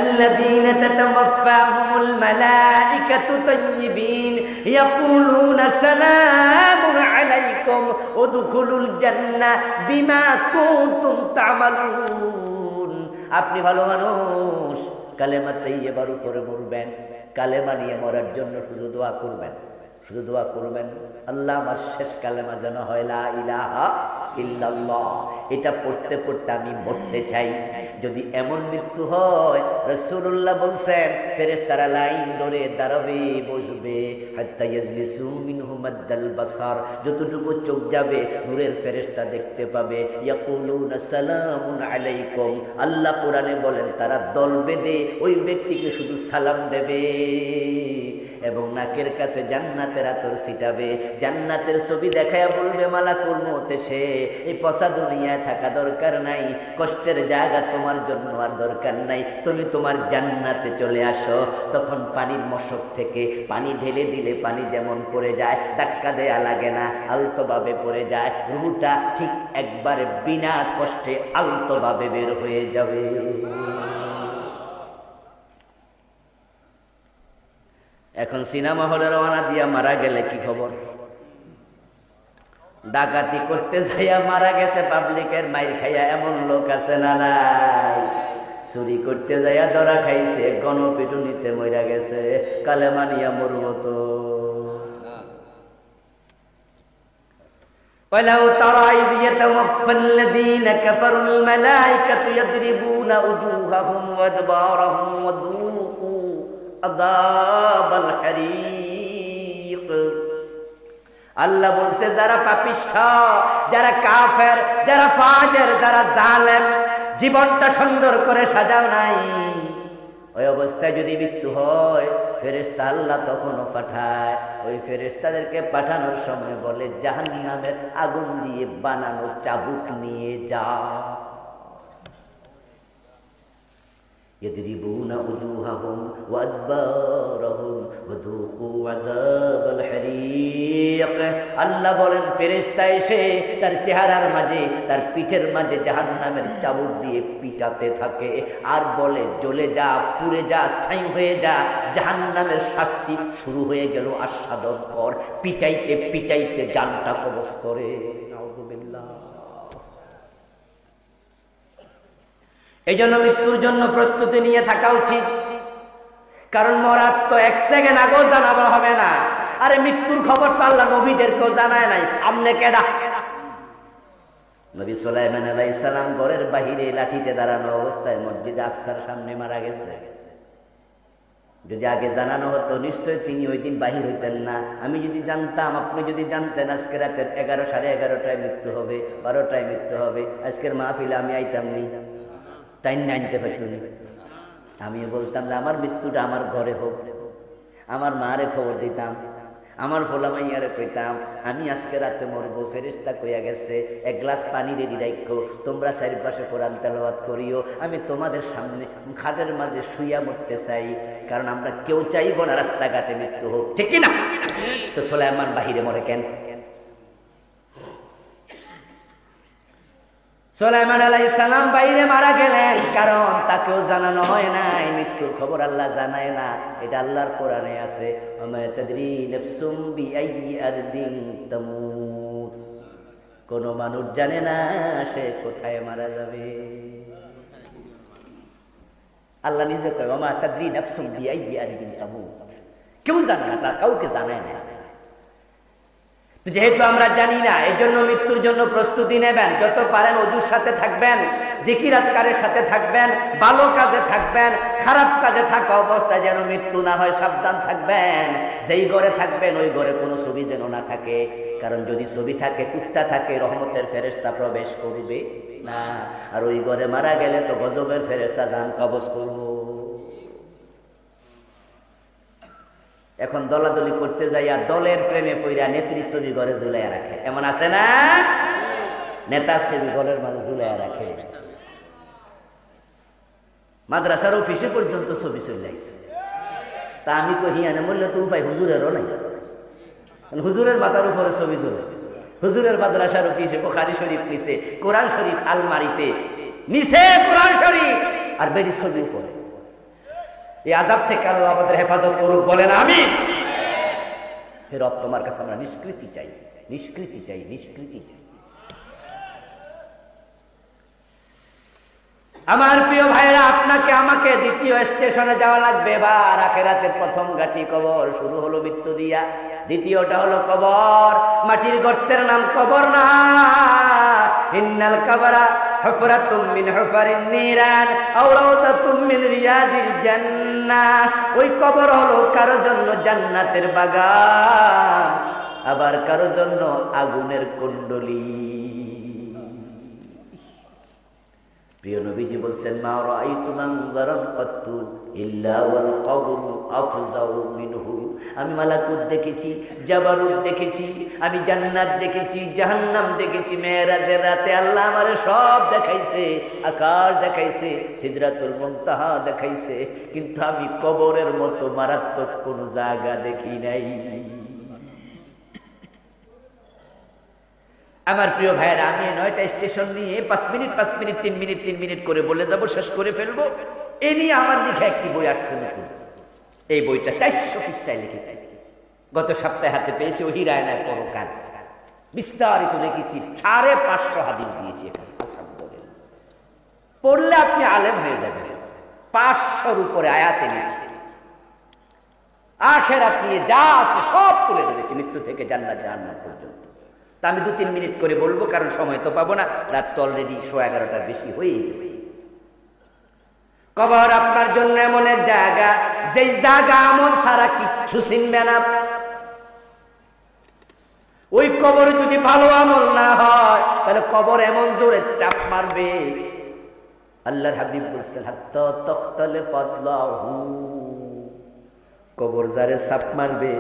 الذين تتوفاهم الملائكة طيبين يقولون سلام عليكم ادخلوا الجنة بما كنتم تعملون। আপনি ভালো মানুষ, কালেমা তাইয়্যিবার উপরে মরবেন, কালেমা নিয়ে মরার জন্য শুধু দোয়া করবেন, শুধু দোয়া করবেন, আল্লাহ আমার শেষ কালেমা যেন হয় লা ইলাহা ইল্লাল্লাহ। এটা পড়তে পড়তে আমি মরতে চাই। যদি এমন মৃত্যু হয়, রাসূলুল্লাহ বলছেন ফেরেশতারা লাইন ধরে দাঁড়াবে, বসবে, হাত্তা ইয়াজলিসু মিনহু মাদ্দাল বাসার, যতটুকু চোখ যাবে নূরের ফেরেশতা দেখতে পাবে। ইয়াকুলুনা সালামুন আলাইকুম, আল্লাহ কোরআনে বলেন তারা দল বেঁধে ওই ব্যক্তিকে শুধু সালাম দেবে এবং নাকের কাছে জান্নাতের আতর ছিটাবে, জান্নাতের ছবি দেখায়া বলবে মালাকুল মউত এসে, এই পচা দুনিয়ায় থাকা দরকার নাই, কষ্টের জায়গা তোমার জন্য আর দরকার নাই, তুমি তোমার জান্নাতে চলে আসো। তখন পানির মশক থেকে পানি ঢেলে দিলে পানি যেমন পড়ে যায়, ধাক্কা দেয়া লাগে না, আলতোভাবে পড়ে যায়, রুহটা ঠিক একবারে বিনা কষ্টে আলতোভাবে বের হয়ে যাবে। এখন সিনেমা হলে রওনা দিয়া মারা গেলে কি খবর? ডাকাতি করতে যাইয়া মারা গেছে, পাবলিকের মাইর খাইয়া এমন লোক আছে না নাই? চুরি করতে যাইয়া ধরা খাইছে, গণপিটুনিতে মইরা গেছে, কালেমা নিয়া মরব তো। ওয়ালাউ তারা ইয ইয়াতাওয়াফফাল্লাযীনা কাফারুল মালায়েকাতু ইয়াদরিবুনা উজুহাহুম ওয়া আদবারাহুম ওয়া যূকু আযাবাল হারীক। আল্লাহ বলছে যারা পাপিষ্ঠ, যারা কাফের, যারা ফাজের, যারা জালেম, জীবনটা সুন্দর করে সাজাও নাই, ওই অবস্থায় যদি মৃত্যু হয় ফেরেশতা আল্লাহ তখনও পাঠায়। ওই ফেরেশতাদেরকে পাঠানোর সময় বলে জাহান্নামের আগুন দিয়ে বানানো চাবুক নিয়ে যা। يضربون وجوههم وأدبارهم وذوقوا عذاب الحريق। আল্লাহ বলেন ফেরেশতা এসে তার চেহারার মাঝে, তার পিঠের মাঝে জাহান্নামের চাবুক দিয়ে পিটাতে থাকে আর বলে জ্বলে যা, পুড়ে যা, ছাই হয়ে যা। জাহান্নামের শাস্তি শুরু হয়ে গেল আস্বাদন কর। পিটাইতে পিটাইতে জানটা কবজ করে। নাউযুবিল্লাহ। এই জন্য মৃত্যুর জন্য প্রস্তুতি নিয়ে থাকা উচিত, কারণ মরার তো এক সেকেন্ড আগেও জানানো হবে না। আরে মৃত্যুর খবর তো আল্লাহ নবীদেরকেও জানায় নাই, আমনে কেডা? নবী সুলাইমান আলাইহিস সালাম ঘরের বাহিরে লাঠিতে দাঁড়ানো অবস্থায় মসজিদে আকসার সামনে মারা গেছে। যদি আগে জানানো হতো নিশ্চয় তিনি ওই দিন বাহির হইতেন না। আমি যদি জানতাম, আপনি যদি জানতেন আজকে রাতের 11, সাড়ে 11টায় মৃত্যু হবে, 12টায় মৃত্যু হবে, আজকের মাহফিলে আমি আইতাম নি, তাই না আনতে পারত না। আমিও বলতাম যে আমার মৃত্যুটা আমার ঘরে হোক, আমার মারে খবর দিতাম, আমার ফোলা মাইয়ারে কইতাম আমি আজকে রাতে মরবো। ফেরেশতা কইয়া গেছে এক গ্লাস পানি রেডি রাখো, তোমরা চারিপাশে কোরআন তেলাওয়াত করিও, আমি তোমাদের সামনে খাটের মাঝে শুইয়া মরতে চাই, কারণ আমরা কেউ চাইবো না রাস্তাঘাটে মৃত্যু হোক, ঠিক কি না? তো সুলাইমান বাহিরে মরে কেন? সুলাইমান আলাইহিস সালাম বাইরে মারা গেলেন, কারণ তাকেও জানানো হয় নাই, মৃত্যুর খবর আল্লাহ জানায় না। এটা আল্লাহর কোরআনে আছে, ওমা তাদরি নাফসুম বিআইয়ি আরদিন তামুত। কোন মানুষ জানে না সে কোথায় মারা যাবে। আল্লাহ নিজে কয় ওমা তাদরি নাফসুম বিআইয়ি আরদিন তামুত। কেউ জানে না, কাউকে জানায় না। যেহেতু আমরা জানি না, এই জন্য মৃত্যুর জন্য প্রস্তুতি নেবেন। যত পারেন ওযুর সাথে থাকবেন, জিকির আজকারের সাথে থাকবেন, ভালো কাজে থাকবেন, খারাপ কাজে থাকা অবস্থায় যেন মৃত্যু না হয় সাবধান থাকবেন। যেই ঘরে থাকবেন ওই ঘরে কোনো ছবি যেন না থাকে, কারণ যদি ছবি থাকে, কুত্তা থাকে, রহমতের ফেরেশতা প্রবেশ করবে না। আর ওই ঘরে মারা গেলে তো গজবের ফেরেশতা জান কবজ করবে। এখন দলাদলি করতে যাইয়া দলের প্রেমে পইরা নেত্রী ছবি ঘরে ঝুলাইয়া রাখে, এমন আছে না? নেতার ছবি ঘরের মাঝে ঝুলাইয়া রাখে, মাদ্রাসার অফিসে পর্যন্ত ছবি চলে আইছে। তা আমি কহি আনে মূল্য তো উপায় হুজুরেরও নাই, হুজুরের মাথার উপরে ছবি ঝুলে, হুজুরের মাদ্রাসার অফিসে বুখারী শরীফ নিচে, কোরআন শরীফ আলমারিতে নিচে কোরআন শরীফ, আর বেডির ছবি উপরে। এই আযাব থেকে আল্লাহ আমাদের হেফাজত করুক, বলেন আমিন। হে রব, তোমার কাছে আমরা নিষ্কৃতি চাই, নিষ্কৃতি চাই, নিষ্কৃতি চাই। আমার প্রিয় ভাইরা, আপনাকে আমাকে দ্বিতীয় স্টেশনে যাওয়া লাগবে। এবার আখিরাতের প্রথম ঘাটি কবর শুরু হলো মৃত্যু দিয়া, দ্বিতীয়টা হলো কবর। মাটির গর্তের নাম কবর না, ইন্নাল কবরা হুফরাতুম মিন হুফারিন নিরান আও রাউযাতুম মিন রিয়াজিল জান্নাহ। ওই কবর হলো কারো জন্য জান্নাতের বাগান, আবার কারো জন্য আগুনের কুণ্ডলী। প্রিয় নবীজি বলছেন, মা রাআইতু মানজারান কাত্তু ইল্লা ওয়াল কবরু আফজাউ মিনহু। আমি মালাকুত দেখেছি, জাবারুত দেখেছি, আমি জান্নাত দেখেছি, জাহান্নাম দেখেছি। মেরাজের রাতে আল্লাহ আমারে সব দেখাইছে, আকাশ দেখাইছে, সিদরাতুল মুনতাহা দেখাইছে, কিন্তু আমি কবরের মতো মারাত্মক কোন জায়গা দেখি নাই। আমার প্রিয় ভাইয়েরা, আমি 9টা স্টেশন নিয়ে 5 মিনিট 5 মিনিট 3 মিনিট 3 মিনিট করে বলে যাব, শেষ করে ফেলবো। এ নিয়ে আমার লেখা একটি বই আসছে নতুন। এই বইটা 400 পৃষ্ঠায় লিখেছি, গত সপ্তাহে হাতে পেয়েছি। ওহি রায়নার পরকাল বিস্তারিত লিখেছি, 550 হাদিস দিয়েছি এখানে। পড়লে আপনি আলেম হয়ে যাবেন। 500-র উপরে আয়াত এনেছি, আখিরাত নিয়ে যা আছে সব তুলে ধরেছি, মৃত্যু থেকে জান্নাত জাহান্নাম পর্যন্ত। তা আমি 2-3 মিনিট করে বলবো, কারণ সময় তো পাবো না, রাত তো অলরেডি 11:15 বেশি হয়ে গেছে। কবর আপনার জন্য এমন এক জায়গা, যেই জায়গা আমল ছাড়া কিচ্ছু চিনবে না। ওই কবরে যদি ভালো আমল না হয়, তাহলে কবর এমন জোরে চাপ মারবে, আল্লাহর হাবিব বলছেন হাত্তা তাখতালে ফাদলাহু, কবর যারে চাপ মারবে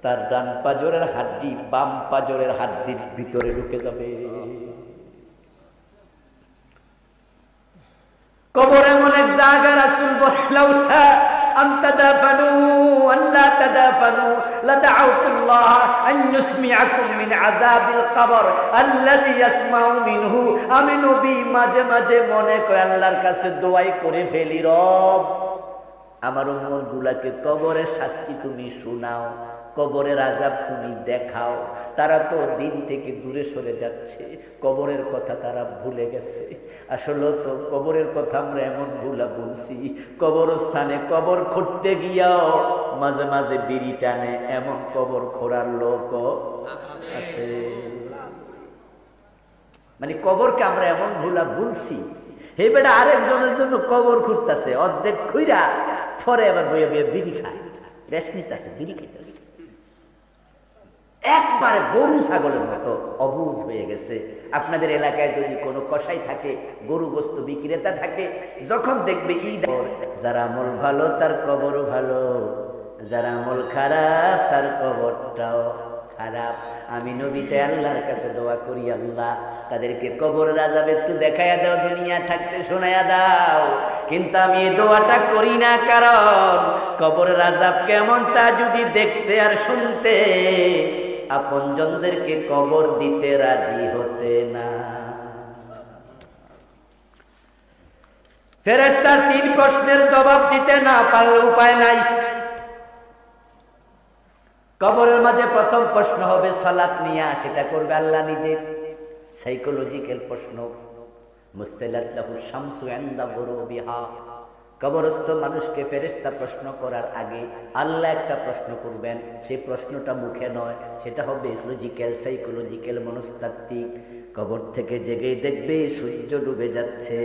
তার ডান পাজরের হাড্ডি বাম পাজরের হাড্ডির ভিতরে ঢুকে যাবে। কবর এমন এক জায়গা, রাসূল বলেন লাউলা আন তাদাফানু আল্লা তাদাফানু লাদাউতুল্লাহ আন ইউসমিআকুম মিন আযাবিল কবর আল্লাযী ইয়াসমাউ মিনহু। আমি নবী মাঝে মাঝে মনে করে আল্লাহর কাছে দোয়াই করে ফেলি, রব আমার উম্মতগুলোকে কবরের শাস্তি তুমি শোনাও, কবরের আযাব তুমি দেখাও। তারা তো দিন থেকে দূরে সরে যাচ্ছে, কবরের কথা তারা ভুলে গেছে। আসলে তো কবরের কথা আমরা এমন ভুলা বলছি, কবরস্থানে কবর খুঁড়তে গিয়াও মাঝে মাঝে বিড়ি টানে, এমন কবর খোঁড়ার লোক আছে। মানে কবরকে আমরা এমন ভুলা ভুলছি, হে বেটা আরেকজনের জন্য কবর খুঁড়তেছে, অর্ধেক খুঁড়া পরে আবার বইয়া বইয়া বিড়ি খায়, রেস্ট নিতেছে, বিড়ি খাইতেছে। একবারে গরু ছাগলের মতো অবুঝ হয়ে গেছে। আপনাদের এলাকায় যদি কোনো কসাই থাকে, গরু গোস্ত বিক্রেতা থাকে, যখন দেখবে ঈদ, যার আমল ভালো তার কবরও ভালো, যার আমল খারাপ তার কবরটাও খারাপ। আমি নবী চাই আল্লাহর কাছে দোয়া করি, আল্লাহ তাদেরকে কবরের আযাব একটু দেখাইয়া দাও, দুনিয়া থাকতে শোনাইয়া দাও। কিন্তু আমি এই দোয়াটা করি না, কারণ কবরের আযাব কেমন তা যদি দেখতে আর শুনতে আপনজনদেরকে কবর দিতে রাজি হতে না। ফেরেশতার 3 প্রশ্নের জবাব দিতে না পারলে উপায় নাই। কবরের মাঝে প্রথম প্রশ্ন হবে সালাত নিয়া, সেটা করবে আল্লাহ নিজে। সাইকোলজিক্যাল প্রশ্ন, মুস্তালাত লাহু শামসু ইনদা গুরুবিহা। কবরস্থ মানুষকে ফেরেশতা প্রশ্ন করার আগে আল্লাহ একটা প্রশ্ন করবেন, সেই প্রশ্নটা মুখে নয়, সেটা হবে লজিক্যাল, সাইকোলজিক্যাল, মনস্তাত্ত্বিক। কবর থেকে জেগেই দেখবে সূর্য ডুবে যাচ্ছে,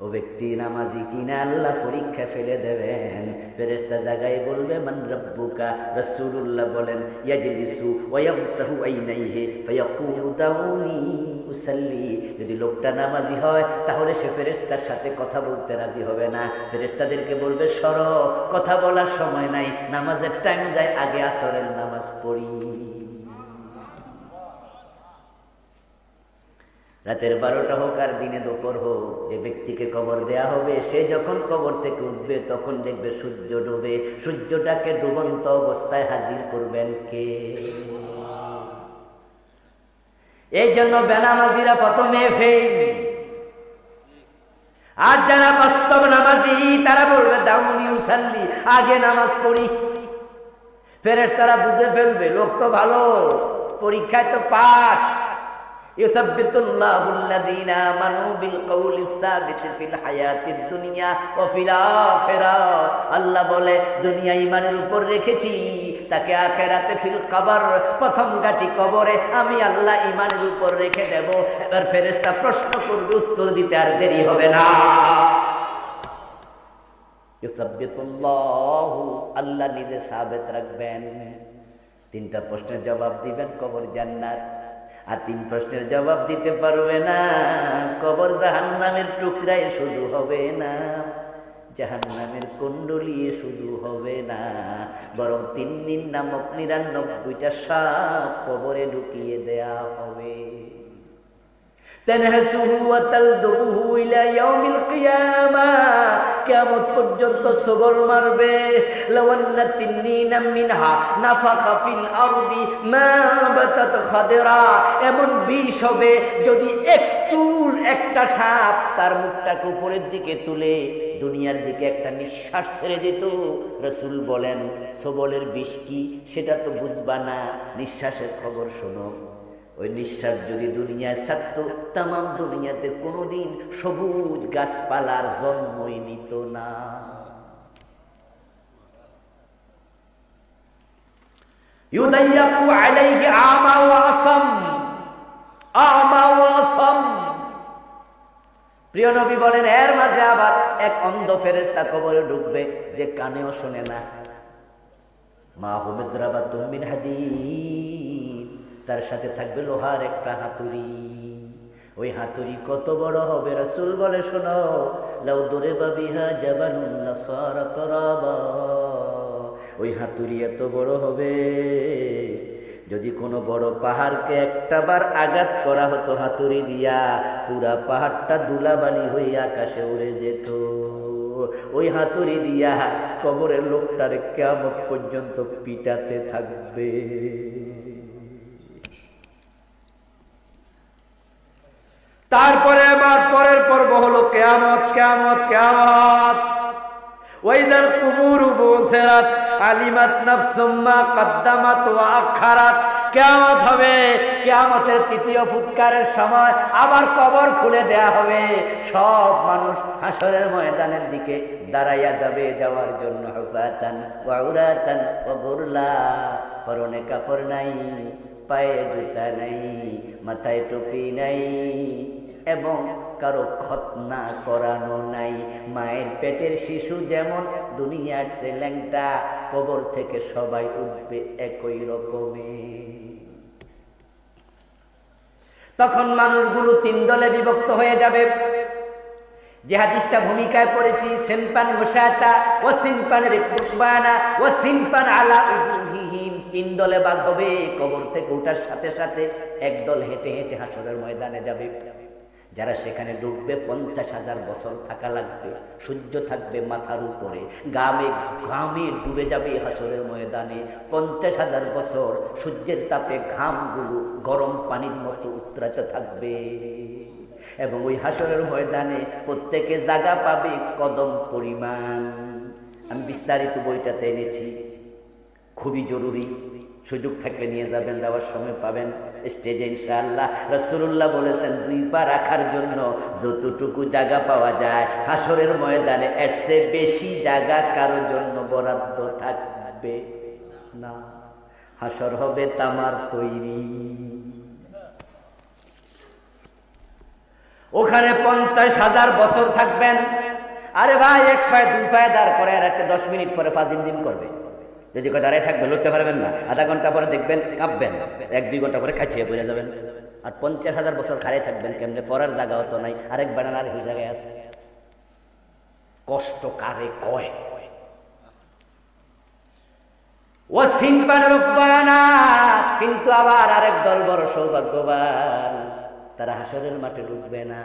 ও ব্যক্তি নামাজি কিনা আল্লাহ পরীক্ষা ফেলে দেবেন। ফেরেশতা জায়গায় বলবে মান রাব্বুকা, রাসূলুল্লাহ বলেন ইয়াজলিসু ওয়া ইয়ামসাহু আইনাইহি ফায়াকুলু দাউনি উসাল্লি। যদি লোকটা নামাজি হয় তাহলে সে ফেরেশতার সাথে কথা বলতে রাজি হবে না। ফেরেশতাদেরকে বলবে সরো, কথা বলার সময় নাই, নামাজের টাইম যায়, আগে আসরের নামাজ পড়ি। রাতের 12টা হোক আর দিনে দুপুর হোক, যে ব্যক্তিকে কবর দেয়া হবে সে যখন কবর থেকে উঠবে তখন দেখবে সূর্য ডুবে। সূর্যটাকে ডুবন্ত অবস্থায় হাজির করবেন কে? এই জন্য বেনামাজিরা প্রথমে ফেল, আর যারা বাস্তব নামাজি তারা বলবে দাউনি উসাল্লি, আগে নামাজ পড়ি। ফেরেশতারা বুঝে ফেলবে লোক তো ভালো, পরীক্ষায় তো পাস। ইউসাব্বিতুল্লাহু আল্লাযীনা আমানু বিল কওলিস সাবিতি ফিল হায়াতিদ দুনিয়া ওয়া ফিল আখিরাহ। আল্লাহ বলে দুনিয়া ঈমানের উপর রেখেছি, তাকে আখিরাতে ফিল কবর, প্রথম গাটি কবরে আমি আল্লাহ ঈমানের উপর রেখে দেব। এবার ফেরেশতা প্রশ্ন করবে, উত্তর দিতে আর দেরি হবে না। ইউসাব্বিতুল্লাহু, আল্লাহ নিজে সাবিত রাখবেন। 3টা প্রশ্নের জবাব দিবেন, কবর জান্নাত। আর 3 প্রশ্নের জবাব দিতে পারবে না, কবর জাহান্নামের টুকরায় শুধু হবে না, জাহান্নামের কুণ্ডলী শুধু হবে না, বরং 3 দিন নামক 99টা সাপ কবরে ঢুকিয়ে দেয়া হবে। তানহাসুহু ওয়া তালদুহু ইলা ইয়াউমিল কিয়ামাহ, কিয়ামত পর্যন্ত সবল মারবে। লাওয়ান্না তিন্নিনা মিনহা নাফাখা ফিল আরদি মা বাতাত খাদরা, এমন বিষ হবে যদি একটা সাপ তার মুখটাকে উপরের দিকে তুলে দুনিয়ার দিকে একটা নিঃশ্বাস ছেড়ে দিত। রাসূল বলেন সবলের বিষ কি সেটা তো বুঝবা না, নিঃশ্বাসের খবর শোনো। ওই নিঃশ্বাস যদি দুনিয়ায় ছাড়ত, তামাম দুনিয়াতে কোনোদিন সবুজ গাছপালার জন্মই নিত না। ইউদাইয়াকু আলাইহি আমা ওয়া আসাম, আমা ওয়া আসাম। প্রিয় নবী বলেন এর মাঝে আবার এক অন্ধ ফেরেশতা কবরে ঢুকবে যে কানেও শোনে না। মা হুম মিজরাবাতুম মিন হাদীদ, তার সাথে থাকবে লোহার একটা হাতুড়ি। ওই হাতুড়ি কত বড় হবে? রাসূল বলে শোনো, লাউ দুরিবা বিহা জাবালুন নাসারা তারাবা, ওই হাতুড়ি এত বড় হবে যদি কোনো বড় পাহাড়কে একটা বার আঘাত করা হতো হাতুড়ি দিয়া, পুরা পাহাড়টা ধুলাবালি হয়ে আকাশে উড়ে যেত। ওই হাতুড়ি দিয়া কবরের লোকটারে কিয়ামত পর্যন্ত পিটাতে থাকবে। তারপরে আবার পরের পর্ব হলো কিয়ামত, কিয়ামত, কিয়ামত। ওয়াইদাল কুবুরু বুসিরাত আলিমাত নাফসুম মা কদ্দামাত ওয়া আখারাত। কিয়ামত হবে, কিয়ামতের তৃতীয় ফুৎকারের সময় আবার কবর খুলে দেয়া হবে। সব মানুষ হাসরের ময়দানের দিকে দাঁড়াইয়া যাবে যাওয়ার জন্য। হুফাতান ওয়া উরাতান ওয়া গুরলা, পরনে কাপড় নাই, পায়ে জুতা নাই, মাথায় টুপি নাই, এবং কারো খতনা করানো নাই। মায়ের পেটের শিশু যেমন দুনিয়ার সে ল্যাংটা, কবর থেকে সবাই উঠবে একই রকমে। তখন মানুষগুলো তিন দলে বিভক্ত হয়ে যাবে। যে হাদিসটা ভূমিকায় পড়েছি, সিনপান মুশাতা ও সিনপান রিকবানা ও সিনপান আলা উজুহিহিম, তিন দলে ভাগ হবে। কবর থেকে ওঠার সাথে সাথে একদল হেঁটে হেঁটে হাসরের ময়দানে যাবে। যারা সেখানে ডুববে 50,000 বছর থাকা লাগবে। সূর্য থাকবে মাথার উপরে, গামে ঘামে ডুবে যাবে হাসরের ময়দানে। 50,000 বছর সূর্যের তাপে ঘামগুলো গরম পানির মতো উতরাতে থাকবে। এবং ওই হাসরের ময়দানে প্রত্যেকে জায়গা পাবে কদম পরিমাণ। আমি বিস্তারিত বইটাতে এনেছি, খুবই জরুরি। সুযোগ থাকলে নিয়ে যাবেন, যাওয়ার সময় পাবেন স্টেজে ইনশাআল্লাহ। রাসূলুল্লাহ বলেছেন 2 পা রাখার জন্য যতটুকু জায়গা পাওয়া যায় হাসরের ময়দানে এর চেয়ে বেশি জায়গা কারোর জন্য বরাদ্দ থাকবে না। হাসর হবে তামার তৈরি। ওখানে 50,000 বছর থাকবেন। আরে ভাই, এক পায়ে 2 পায়ে দাঁড় করে আর একটা 10 মিনিট পরে ফাজিম করবে। যদি দাঁড়ায় থাকবে লড়তে পারবেন না, আধা ঘন্টা পরে দেখবেন কাঁপবেন, 1-2 ঘন্টা পরে খাইয়ে পড়ে যাবেন। আর 50,000 বছর খাড়ে থাকবেন কেমনে? পড়ার জায়গা হতো নাই, আরেক বানান আর এই জায়গায় আছে। কষ্ট কারে কয়? ও সিনপান রুকবানা। কিন্তু আবার আরেক দল বড় সৌভাগ্যবান, তারা হাসরের মাঠে ঢুকবে না,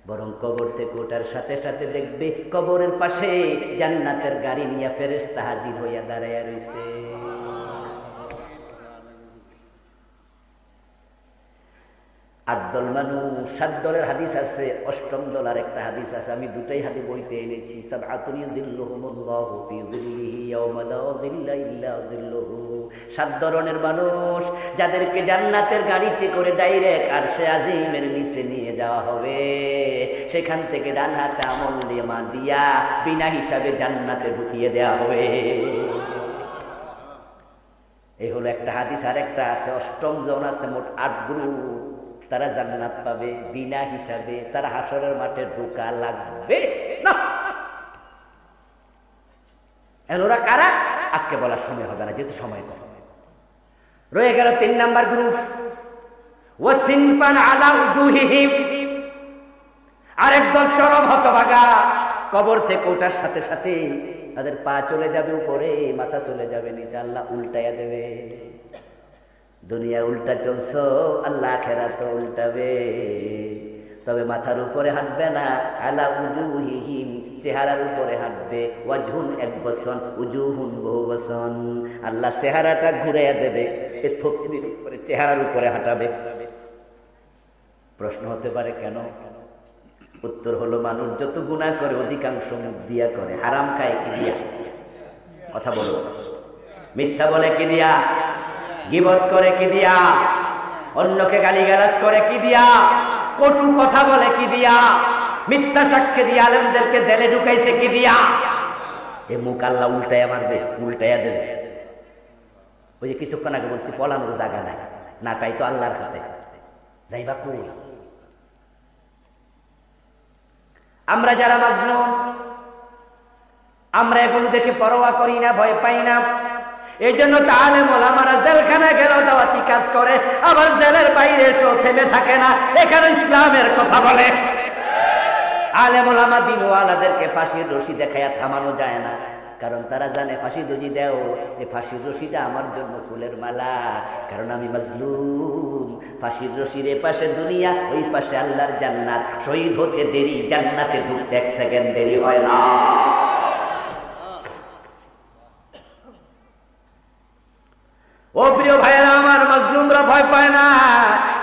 বরং কবর থেকে ওঠার সাথে সাথে দেখবে কবরের পাশে জান্নাতের গাড়ি নিয়ে ফেরেশতা হাজির হইয়া দাঁড়াইয়া রইছে। আটদল মানুষ, 7 দলের হাদিস আছে, 8ম দল আর একটা হাদিস আছে। আমি দুটাই হাদিস বইতে এনেছি। সাবআতুন ইযিল্লুহুমুল্লাহু ফি যিল্লিহি ইয়াওমা লা যিল্লা ইল্লা যিল্লুহু। 7 ধরনের মানুষ যাদেরকে জান্নাতের গাড়িতে করে ডাইরেক্ট আরশে আজিমের নিচে নিয়ে যাওয়া হবে। সেখান থেকে ডান হাতে আমল নামা দিয়া বিনা হিসাবে জান্নাতে ঢুকিয়ে দেওয়া হবে। এই হলো একটা হাদিস। আর একটা আছে, 8ম জন আছে, মোট 8 গ্রুপ, তারা জান্নাত পাবে বিনা হিসাবে। তারা হাসরের মাঠে ঢোকা লাগবে না। ওরা কারা আজকে বলার সময় হবে না, যেহেতু সময় কম। রয়ে গেল 3 নাম্বার গ্রুপ, ওয়াসিনফান আলা উজুহিহিম। আরেক দল চরম হতভাগা, কবর থেকে ওঠার সাথে সাথে তাদের পা চলে যাবে উপরে, মাথা চলে যাবে নিচে, আল্লাহ উল্টাইয়া দেবে। দুনিয়া উল্টা চলছো, আল্লাহ আখিরাতে উল্টাবে। তবে মাথার উপরে হাঁটবে না, আলা উজুহিহিম, চেহারার উপরে হাঁটবে। ওয়াজহুন এক বসন, উজুহুন বহু বসন। আল্লাহ চেহারাটা ঘুরাইয়া দেবে, এ থুতনির উপরে চেহারার উপরে হাঁটাবে। প্রশ্ন হতে পারে কেন? উত্তর হলো, মানুষ যত গুনাহ করে অধিকাংশ মুখ দিয়া করে। হারাম খায় কি দিয়া? কথা বলো। মিথ্যা বলে কি দিয়া? গীবত করে কি দিয়া? অন্যকে গালিগালাজ করে কি দিয়া? কটু কথা বলে কি দিয়া? মিথ্যা সাক্ষী দিয়ে আলেমদেরকে জেলে ঢুকাইছে কি দিয়া? এ মুখ আল্লাহ উল্টাইয়া মারবে, উল্টাইয়া দেবে। ওই যে কিছুক্ষণ আগে বলছি পলানোর জায়গা নাই, নাটাই তো আল্লাহর হাতে, যাইবা কই? আমরা যারা মাজলুম, আমরা এগুলো দেখে পরোয়া করি না, ভয় পাই না। এই জন্য আলেম ওলামারা জেলখানায় গেল দাওয়াতি কাজ করে, আবার জেলের বাইরে এসেও থেমে থাকে না, এখানে ইসলামের কথা বলে। আলেম ওলামা দিনওয়ালাদেরকে ফাঁসির রশি দেখাইয়া থামানো যায় না, কারণ তারা জানে ফাঁসি যদি দেও এই ফাঁসির রশিটা আমার জন্য ফুলের মালা, কারণ আমি মাজলুম। ফাঁসির রশির এ পাশে দুনিয়া, ওই পাশে আল্লাহর জান্নাত। শহীদ হতে দেরি, জান্নাতে ঢুকতে 1 সেকেন্ড দেরি হয় না। ও প্রিয় ভাইয়েরা আমার, মাজলুমরা ভয় পায় না,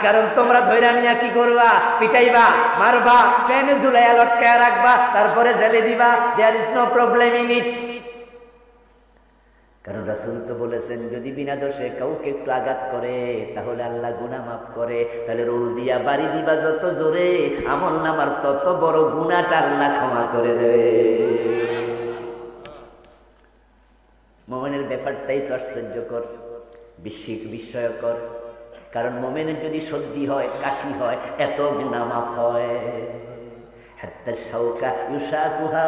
কারণ তোমরা ধৈর্য নিয়ে কি করবা? পিটাইবা, মারবা, পেনে ঝুলাইয়া লটকায়া রাখবা, তারপরে জেলে দিবা। There is no problem in it. কারণ রাসূল তো বলেছেন, যদি বিনা দোষে কাউকে একটু আঘাত করে তাহলে আল্লাহ গুনাহ মাফ করে। তাহলে রোল দিয়া বাড়ি দিবা যত জোরে, আমল নামার তত বড় গুনাহটা আল্লাহ ক্ষমা করে দেবে। মুমিনের ব্যাপারটাই তো আশ্চর্যকর, বিস্ময়কর। কারণ মুমিনের যদি সর্দি হয়, কাশি হয়, এত গুনাহ মাফ হয়। হাত্তা শাওকা ইউশাকুহা,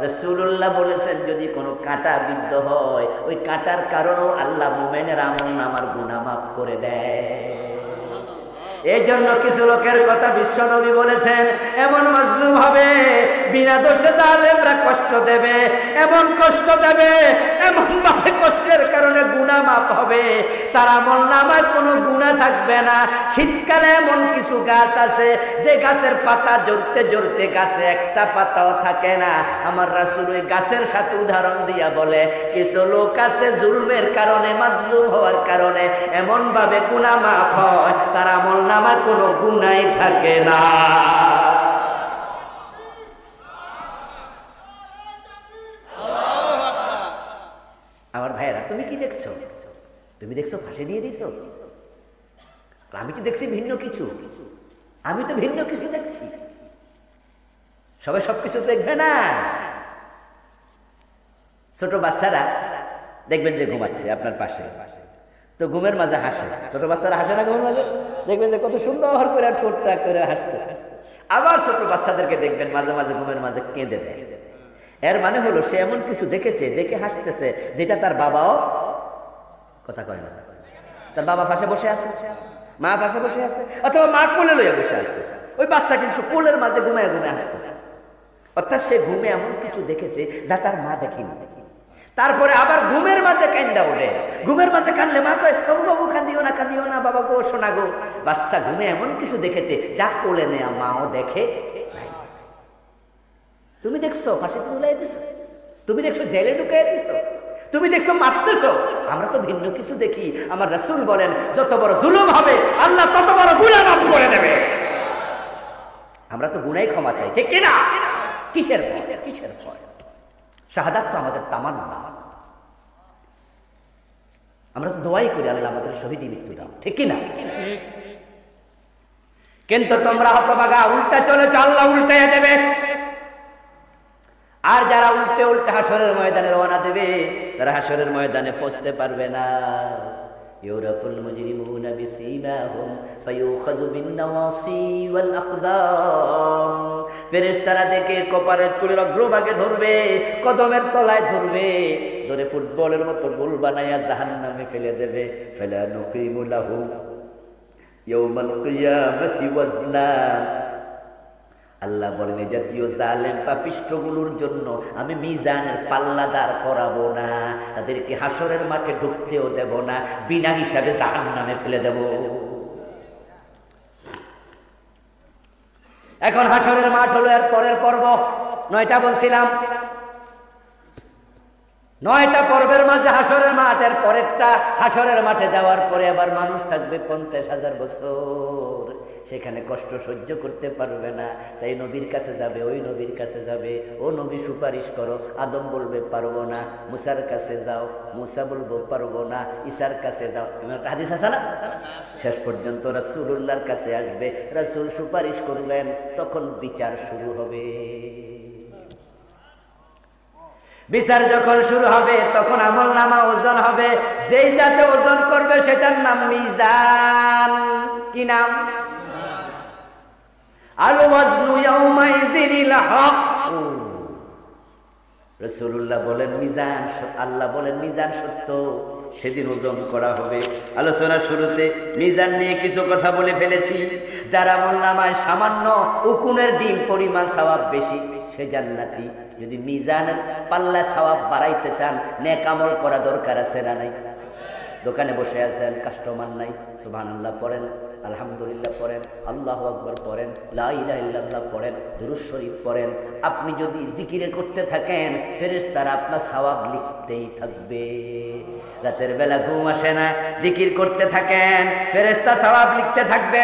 রাসূলুল্লাহ বলেছেন, যদি কোনো কাঁটা বিদ্ধ হয়, ওই কাঁটার কারণেও আল্লাহ মুমিনের আমল নামার গুনাহ মাফ করে দেয়। এই জন্য কিছু লোকের কথা বিশ্বনবী বলেছেন, এমন মাজলুম হবে বিনা দোষে জালেমরা কষ্ট দেবে, এমন কষ্ট দেবে, এমন ভাবে কষ্টের কারণে গুনাহ মাফ হবে, তার আমলনামায় কোনো গুনাহ থাকবে না। শীতকালে এমন কিছু গাছ আছে যে গাছের পাতা জড়তে জড়তে গাছে একটা পাতাও থাকে না। আমার রাসূল ওই গাছের সাথে উদাহরণ দিয়া বলে, কিছু লোক আছে জুলমের কারণে, মাজলুম হওয়ার কারণে এমন ভাবে গুনাহ মাফ হয়, তার আমলনামায় কোনো গুনাহ থাকে না। আমার ভাইয়েরা, তুমি কি দেখছো? তুমি দেখছো ফাঁসি দিয়ে দিছো? আমি তো দেখছি ভিন্ন কিছু, আমি তো ভিন্ন কিছু দেখছি। সবাই সবকিছু দেখবে না। ছোট বাচ্চারা দেখবেন যে ঘুমাচ্ছে আপনার পাশে, তো ঘুমের মাঝে হাসে। ছোট বাচ্চারা হাসে না ঘুমের মাঝে? দেখবেন যে কত সুন্দর করে ঠোঁটটা করে হাসতে। আবার ছোট বাচ্চাদেরকে দেখবেন মাঝে মাঝে ঘুমের মাঝে কেঁদে দেয়। এর মানে হলো সে এমন কিছু দেখেছে, দেখে হাসতেছে, যেটা তার বাবাও কথা কয় না। তার বাবা পাশে বসে আছে, মা পাশে বসে আছে, অথবা মা কোলে লইয়া বসে আছে, ওই বাচ্চা কিন্তু কোলের মাঝে ঘুমায় ঘুমায় হাসতেছে। অর্থাৎ সে ঘুমে এমন কিছু দেখেছে যা তার মা দেখেনি। তারপরে আবার ঘুমের মাঝে কান্দা ওঠে। ঘুমের মাঝে কানলে মা কয়, বাবু বাবু কাঁদিও না, কাঁদিও না, বাবা গো, শোনা গো। বাচ্চা ঘুমে এমন কিছু দেখেছে যা কোলে নেয়া মাও দেখে নাই। তুমি দেখছো ফাঁসিতে ঝুলাই দিছো, তুমি দেখছো জেলে ঢুকাই দিছো, তুমি দেখছো মারতেছো। আমরা তো ভিন্ন কিছু দেখি। আমার রাসূল বলেন, যত বড় জুলুম হবে আল্লাহ তত বড় গুনাহ মাফ করে দেবে। আমরা তো গুনাহই ক্ষমা চাই, ঠিক কিনা? কিসের কিসের ভয়? শাহাদাত তো আমাদের তামান্না। আমরা তো দোয়াই করি, আল্লাহ আমাদের শহীদি মৃত্যু দাও, ঠিক কিনা? কিন্তু তোমরা হতভাগা, উল্টা চলেছ, আল্লাহ উল্টাইয়া দেবে। আর যারা উল্টে উল্টে হাসরের ময়দানে রওনা দেবে, তারা হাসরের ময়দানে পৌঁছতে পারবে না। ইউরাফুল মুজরিমুনা বিসীমাহুম ফায়ুখাযু বিন-নওয়াসি ওয়াল আকদাম। ফেরেশতারা দেখে কপালের চুলের অগ্রভাগে ধরবে, কদমের তলায় ধরবে, ধরে ফুটবলের মতো গোল বানাইয়া জাহান্নামে ফেলে দেবে। ফালা নুকিমু লাহু ইয়াউমাল কিয়ামাতি ওয়াজনা। আল্লাহ বলেন, এই জাতীয় জালেম পাপিষ্ঠগুলোর জন্য আমি মিজানের পাল্লা দাঁড় করাবো না, তাদেরকে হাসরের মাঠে ঢুকতেও দেব না, বিনা হিসাবে জাহান্নামে ফেলে দেব। এখন হাসরের মাঠ হলো এর পরের পর্ব। 9টা বলছিলাম, 9টা পর্বের মাঝে হাসরের মাঠ। এর পরেরটা, হাসরের মাঠে যাওয়ার পরে আবার মানুষ থাকবে 50,000 বছর। সেখানে কষ্ট সহ্য করতে পারবে না, তাই নবীর কাছে যাবে, ওই নবীর কাছে যাবে, ও নবী সুপারিশ করো। আদম বলবে পারবো না। মুসার কাছে যাও, মুসা বলবো পারবো না। ঈসার কাছে যাও, একটা হাদিস আছে না? শেষ পর্যন্ত রাসূলুল্লাহর কাছে আসবে, রাসূল সুপারিশ করবেন, তখন বিচার শুরু হবে। বিচার যখন শুরু হবে তখন আমলনামা ওজন হবে, যেই যাতে ওজন করবে সেটার নাম মিজান। কি নাম? আল ওয়াজনু ইয়াউমাইযিনিল হক। রাসূলুল্লাহ বলেন মিজান, আল্লাহ বলেন মিজান সত্য, সেদিন ওজন করা হবে। আলোচনার শুরুতে মিজান নিয়ে কিছু কথা বলে ফেলেছি। যার আমলনামায় সামান্য উকুনের ডিম পরিমাণ সওয়াব বেশি, সে জান্নাতি। যদি মিজানের পাল্লা সওয়াব বাড়াইতে চান, নেক আমল করা দরকার আছে না নাই? দোকানে বসে আছেন, কাস্টমার নাই, সুবহানাল্লাহ পড়েন, আলহামদুলিল্লাহ পড়েন, আল্লাহু আকবার পড়েন, লা ইলাহা ইল্লাল্লাহ পড়েন, দুরূদ শরীফ পড়েন। আপনি যদি জিকিরে করতে থাকেন, ফেরেশতারা আপনার সওয়াব লিখতেই থাকবে। রাতের বেলা ঘুম আসে না, জিকির করতে থাকেন, ফেরেশতা সওয়াব লিখতে থাকবে।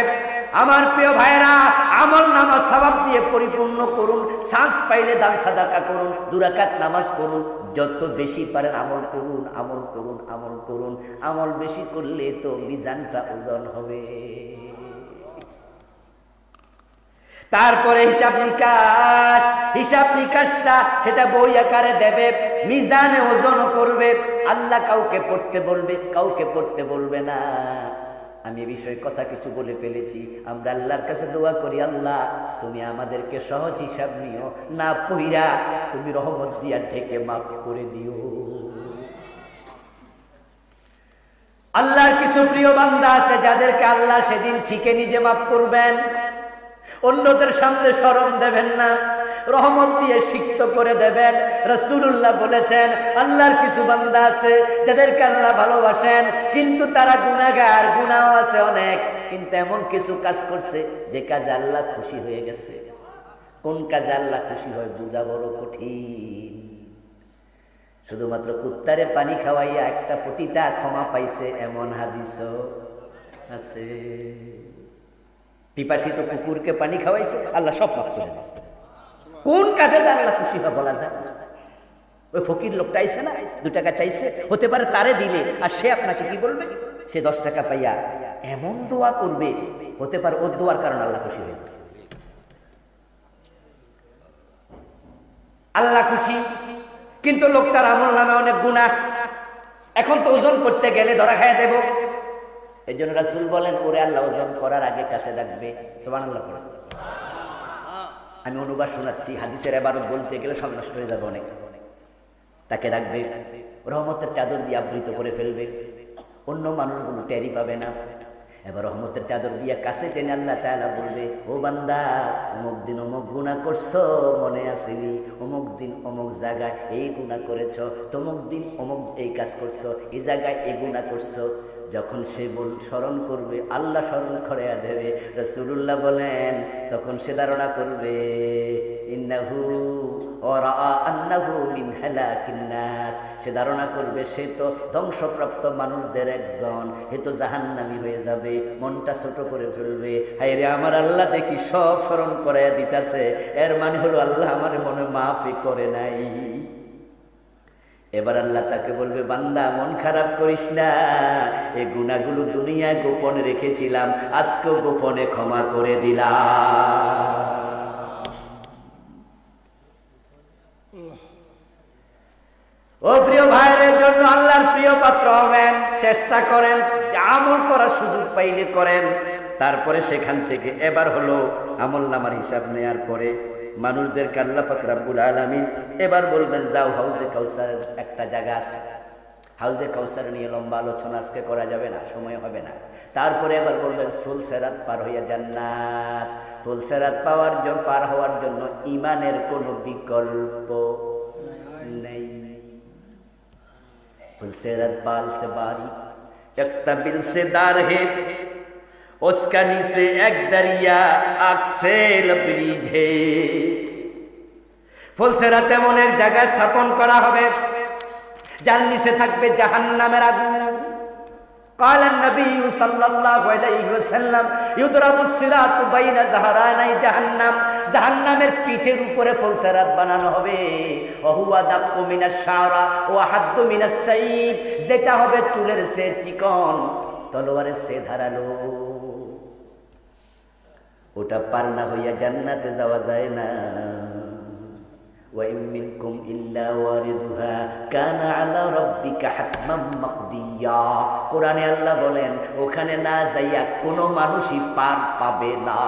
আমার প্রিয় ভাইরা, আমল নামাজ সওয়াব দিয়ে পরিপূর্ণ করুন। শ্বাস পাইলে দান সাদাকা করুন, 2 রাকাত নামাজ পড়ুন, যত বেশি পারেন আমল করুন, আমল করুন, আমল করুন। আমল বেশি করলে তো মিজানটা ওজন হবে। তারপরে হিসাব নিকাশটা সেটা বই আকারে দেবে, মিজানে ওজন করবে। আল্লাহ কাউকে পড়তে বলবে, কাউকে পড়তে বলবে না। আমি এই বিষয়ে কথা কিছু বলে ফেলেছি। আমরা আল্লাহর কাছে দোয়া করি, আল্লাহ তুমি আমাদেরকে সহজ হিসাব নিও না, পইরা তুমি রহমত দিয়া ঢেকে মাফ করে দিও। আল্লাহর কিছু প্রিয় বান্দা আছে যাদেরকে আল্লাহ সেদিন শিখে নিজে মাফ করবেন, অন্যদের সামনে শরম দেবেন না, রহমত দিয়ে সিক্ত করে দেবেন। রাসূলুল্লাহ বলেছেন, আল্লাহর কিছু বান্দা আছে যাদেরকে আল্লাহ ভালোবাসেন, কিন্তু তারা গুনাহগার, গুনাহও আছে অনেক, কিন্তু এমন কিছু কাজ করছে যে কাজে আল্লাহ খুশি হয়ে গেছে। কোন কাজে আল্লাহ খুশি হয় বোঝা বড় কঠিন। শুধুমাত্র কুত্তারে পানি খাওয়াইয়া একটা পতিতা ক্ষমা পাইছে, এমন হাদিসও আছে। পিপাসিত কুকুরকে পানি খাওয়াইছে, আল্লাহ সব মাফ করে দেয়। কোন কাজে আল্লাহ খুশি হয় বলা যায়? ওই ফকির লোকটা আইছে না, 2 টাকা চাইছে, হতে পারে তারে দিলে, আর সে আপনাকে কি বলবে? সে 10 টাকা পাইয়া এমন দোয়া করবে, হতে পারে ওর দোয়ার কারণে আল্লাহ খুশি হয়ে যাবে। আল্লাহ খুশি, কিন্তু লোকটার আমল নামে অনেক গুনাহ। এখন তো ওজন করতে গেলে ধরা খায় দেব। এই জন্য রাসূল বলেন, ওরে আল্লাহ ওজন করার আগে কাছে ডাকবে। সুবহানাল্লাহ পড়েন। আমি অনুবাদ শোনাচ্ছি, হাদিসের ইবারত বলতে গেলে সব নষ্ট হয়ে যাবে অনেক। তাকে ডাকবে, রহমতের চাদর দিয়ে আবৃত করে ফেলবে, অন্য মানুষগুলো টেরি পাবে না। এবার রহমতের চাদর দিয়ে কাছে টেনে আল্লাহ তাআলা বলবে, ও বান্দা, অমুক দিন অমুক গুনাহ করছো, মনে আসেনি? অমুক দিন অমুক জায়গায় এই গুনাহ করেছো, তমুক দিন অমুক এই কাজ করছো, এই জায়গায় এই গুনাহ করছো। যখন সে স্মরণ করবে, আল্লাহ স্মরণ করে দেবে। রাসূলুল্লাহ বলেন, তখন সে ধারণা করবে, ইন্নাহু ওয়ারাআ আন্নাহু মিন হালাকিন নাস। সে ধারণা করবে সে তো ধ্বংসপ্রাপ্ত মানুষদের একজন, এ তো জাহান্নামী হয়ে যাবে। মনটা ছোট করে ফেলবে, হায় রে আমার আল্লাহ দেখি সব স্মরণ করাইয়া দিতেছে, এর মানে হলো আল্লাহ আমার মনে মাফই করে নাই। এবার আল্লাহ তাকে বলবে, বান্দা মন খারাপ করিস না, এই গুনাহগুলো দুনিয়ায় গোপনে রেখেছিলাম, আজকেও গোপনে ক্ষমা করে দিলাম। ও প্রিয় ভাইয়ের জন্য আল্লাহর প্রিয় পাত্র হবেন, চেষ্টা করেন, আমল করার সুযোগ পাইলে করেন। তারপরে সেখান থেকে এবার হলো আমল নামার হিসাব নেয়ার পরে মানুষদেরকে আল্লাহ পাক রব্বুল আলামিন এবার বলবেন, যাও হাউজে কাউসারের একটা জায়গা আছে, হাউজে কাউসার নিয়ে লম্বা আলোচনা আজকে করা যাবে না, সময় হবে না। তারপরে এবার বলবেন, ফুলসেরাত পার হইয়া জান্নাত। ফুলসেরাত পার হওয়ার জন্য ঈমানের কোনো বিকল্প নেই। ফুলসেরাত बाल से बारी एक तबिल से दार है, उसका नीचे एक दरिया आग से लबरीज है। ফুলসেরাত এমন এক জায়গায় স্থাপন করা হবে যার নিচে থাকবে জাহান্নামের আগুন। قال النبي صلى الله عليه وسلم يضرب الصراط بين ظهراني جهنم। জাহান্নামের পিঠের উপরে ফুলসেরাত বানানো হবে। ওহুয়া দাক্কু মিনাশ শারা ওয়া হাদ্দু মিনাস সাইফ, যেটা হবে চুলের চেয়ে চিকন, তলোয়ারের চেয়ে ধারালো। ওটা পার না হইয়া জান্নাতে যাওয়া যায় না। وإن منكم إلا واردها كان على ربك حتما مقضيا কোরআনে আল্লাহ বলেন ওখানে না যাইয়া কোনো মানুষই পার পাবে না।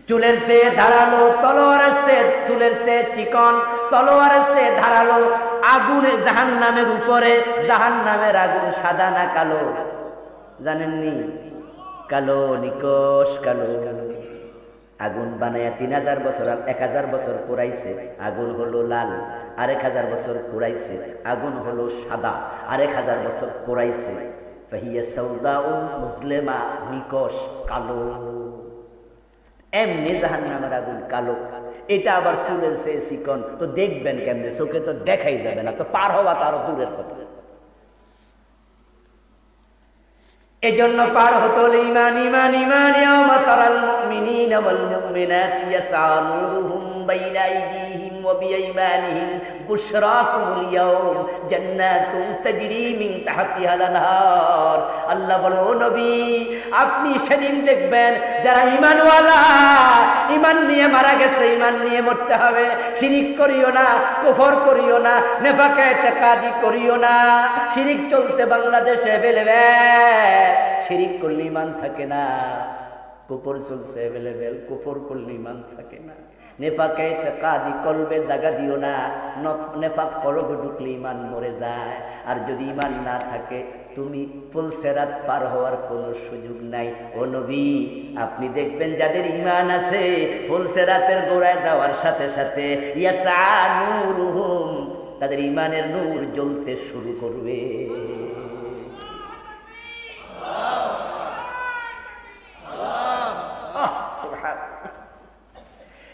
চুলের চেয়ে ধারালো, তলোয়ারের চেয়ে চুলের চেয়ে চিকন, তলোয়ারের চেয়ে ধারালো। আগুনে জাহান্নামের উপরে, জাহান্নামের আগুন সাদা না কালো জানেননি? কালো, নিকশ কালো। আগুন বানায়া 3000 বছর, 1000 বছর পুরাইছে, আগুন হলো লাল। 1000 বছর পুরাইছে, আগুন হলো সাদা। 1000 বছর পুরাইছে, ফাহিয়া সাউদাউন মুসলিমা, নিকশ কালো। এমনি জাহান্নামের আগুন কালো। এটা আবার চুলের চেয়ে চিকন, তো দেখবেন কেমনে? চোখে তো দেখাই যাবে না, তো পার হওয়া তারও দূরের কথা। এজন্য পার হতো ঈমান ঈমান ঈমান ইয়াওমা তারাল মুমিনিনা ওয়াল মুমিনাতি ইয়াসআ নূরুহুম বাইনা আইদিহিম ওয়া বিআইমানিহিম বুশরাকুমুল ইয়াওম জান্নাতুন তাজরি মিন তাহতিহাল আনহার। আল্লাহ বলে ও নবী আপনি সেদিন দেখবেন যারা ঈমানওয়ালা, ঈমান নিয়ে মারা গেছে, ঈমান নিয়ে মরতে হবে। শিরিক করিও না, কুফর করিও না, নেফাকে ইতিকাদি করিও না। শিরিক চলছে বাংলাদেশে এভেলেবেল, শিরিক করলে ঈমান থাকে না। কুফর চলছে এভেলেবেল, কুফর করলে ঈমান থাকে না। নেফাকে ইতিকাদি কলবে জায়গা দিও না, নেফাক কলবে ঢুকলে ঈমান মরে যায়। আর যদি ঈমান না থাকে তুমি পুলসেরাত পার হওয়ার কোনো সুযোগ নাই। ও নবী আপনি দেখবেন যাদের ঈমান আছে পুলসেরাতের গোড়ায় যাওয়ার সাথে সাথে ইয়াসআ নূরুহুম, তাদের ঈমানের নূর জ্বলতে শুরু করবে।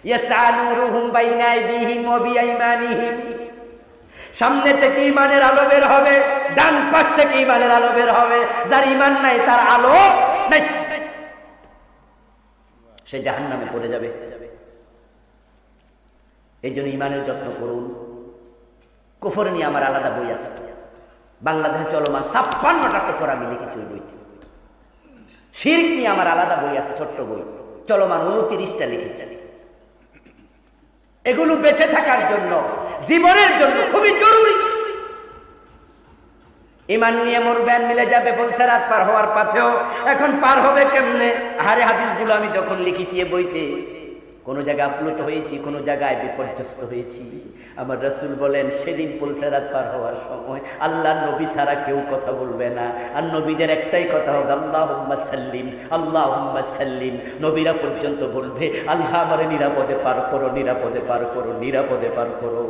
ইয়াসআ নূরুহুম বাইনা আইদিহিম ওয়া বিআইমানিহিম, সামনে থেকে ঈমানের আলো বের হবে, ডান পাশ থেকে ঈমানের আলো বের হবে। যার ঈমান নাই তার আলো নাই, সে জাহান্নামে পড়ে যাবে। এই জন্য ঈমানের যত্ন করুন। কুফর নিয়ে আমার আলাদা বই আছে, বাংলাদেশে চলমান 56টা কুফর আমি লিখেছি ওই বইতে। শিরক নিয়ে আমার আলাদা বই আছে, ছোট্ট বই, চলমান 29টা লিখেছি। এগুলো বেঁচে থাকার জন্য, জীবনের জন্য খুবই জরুরি। ঈমান নিয়ে মরবেন, মিলে যাবে পুলসেরাত পার হওয়ার পথেও। এখন পার হবে কেমনে? আরে হাদিসগুলো আমি যখন লিখেছি এই বইতে, কোনো জায়গায় আপ্লুত হয়েছি, কোনো জায়গায় বিপর্যস্ত হয়েছি। আমার রাসূল বলেন সেদিন পুলসেরাত পার হওয়ার সময় আল্লাহর নবী ছাড়া কেউ কথা বলবে না। আর নবীদের একটাই কথা হবে আল্লাহুম্মা সাল্লিম, আল্লাহুম্মা সাল্লিম। নবীরা পর্যন্ত বলবে আল্লাহ আমারে নিরাপদে পার করো, নিরাপদে পার করো, নিরাপদে পার করো।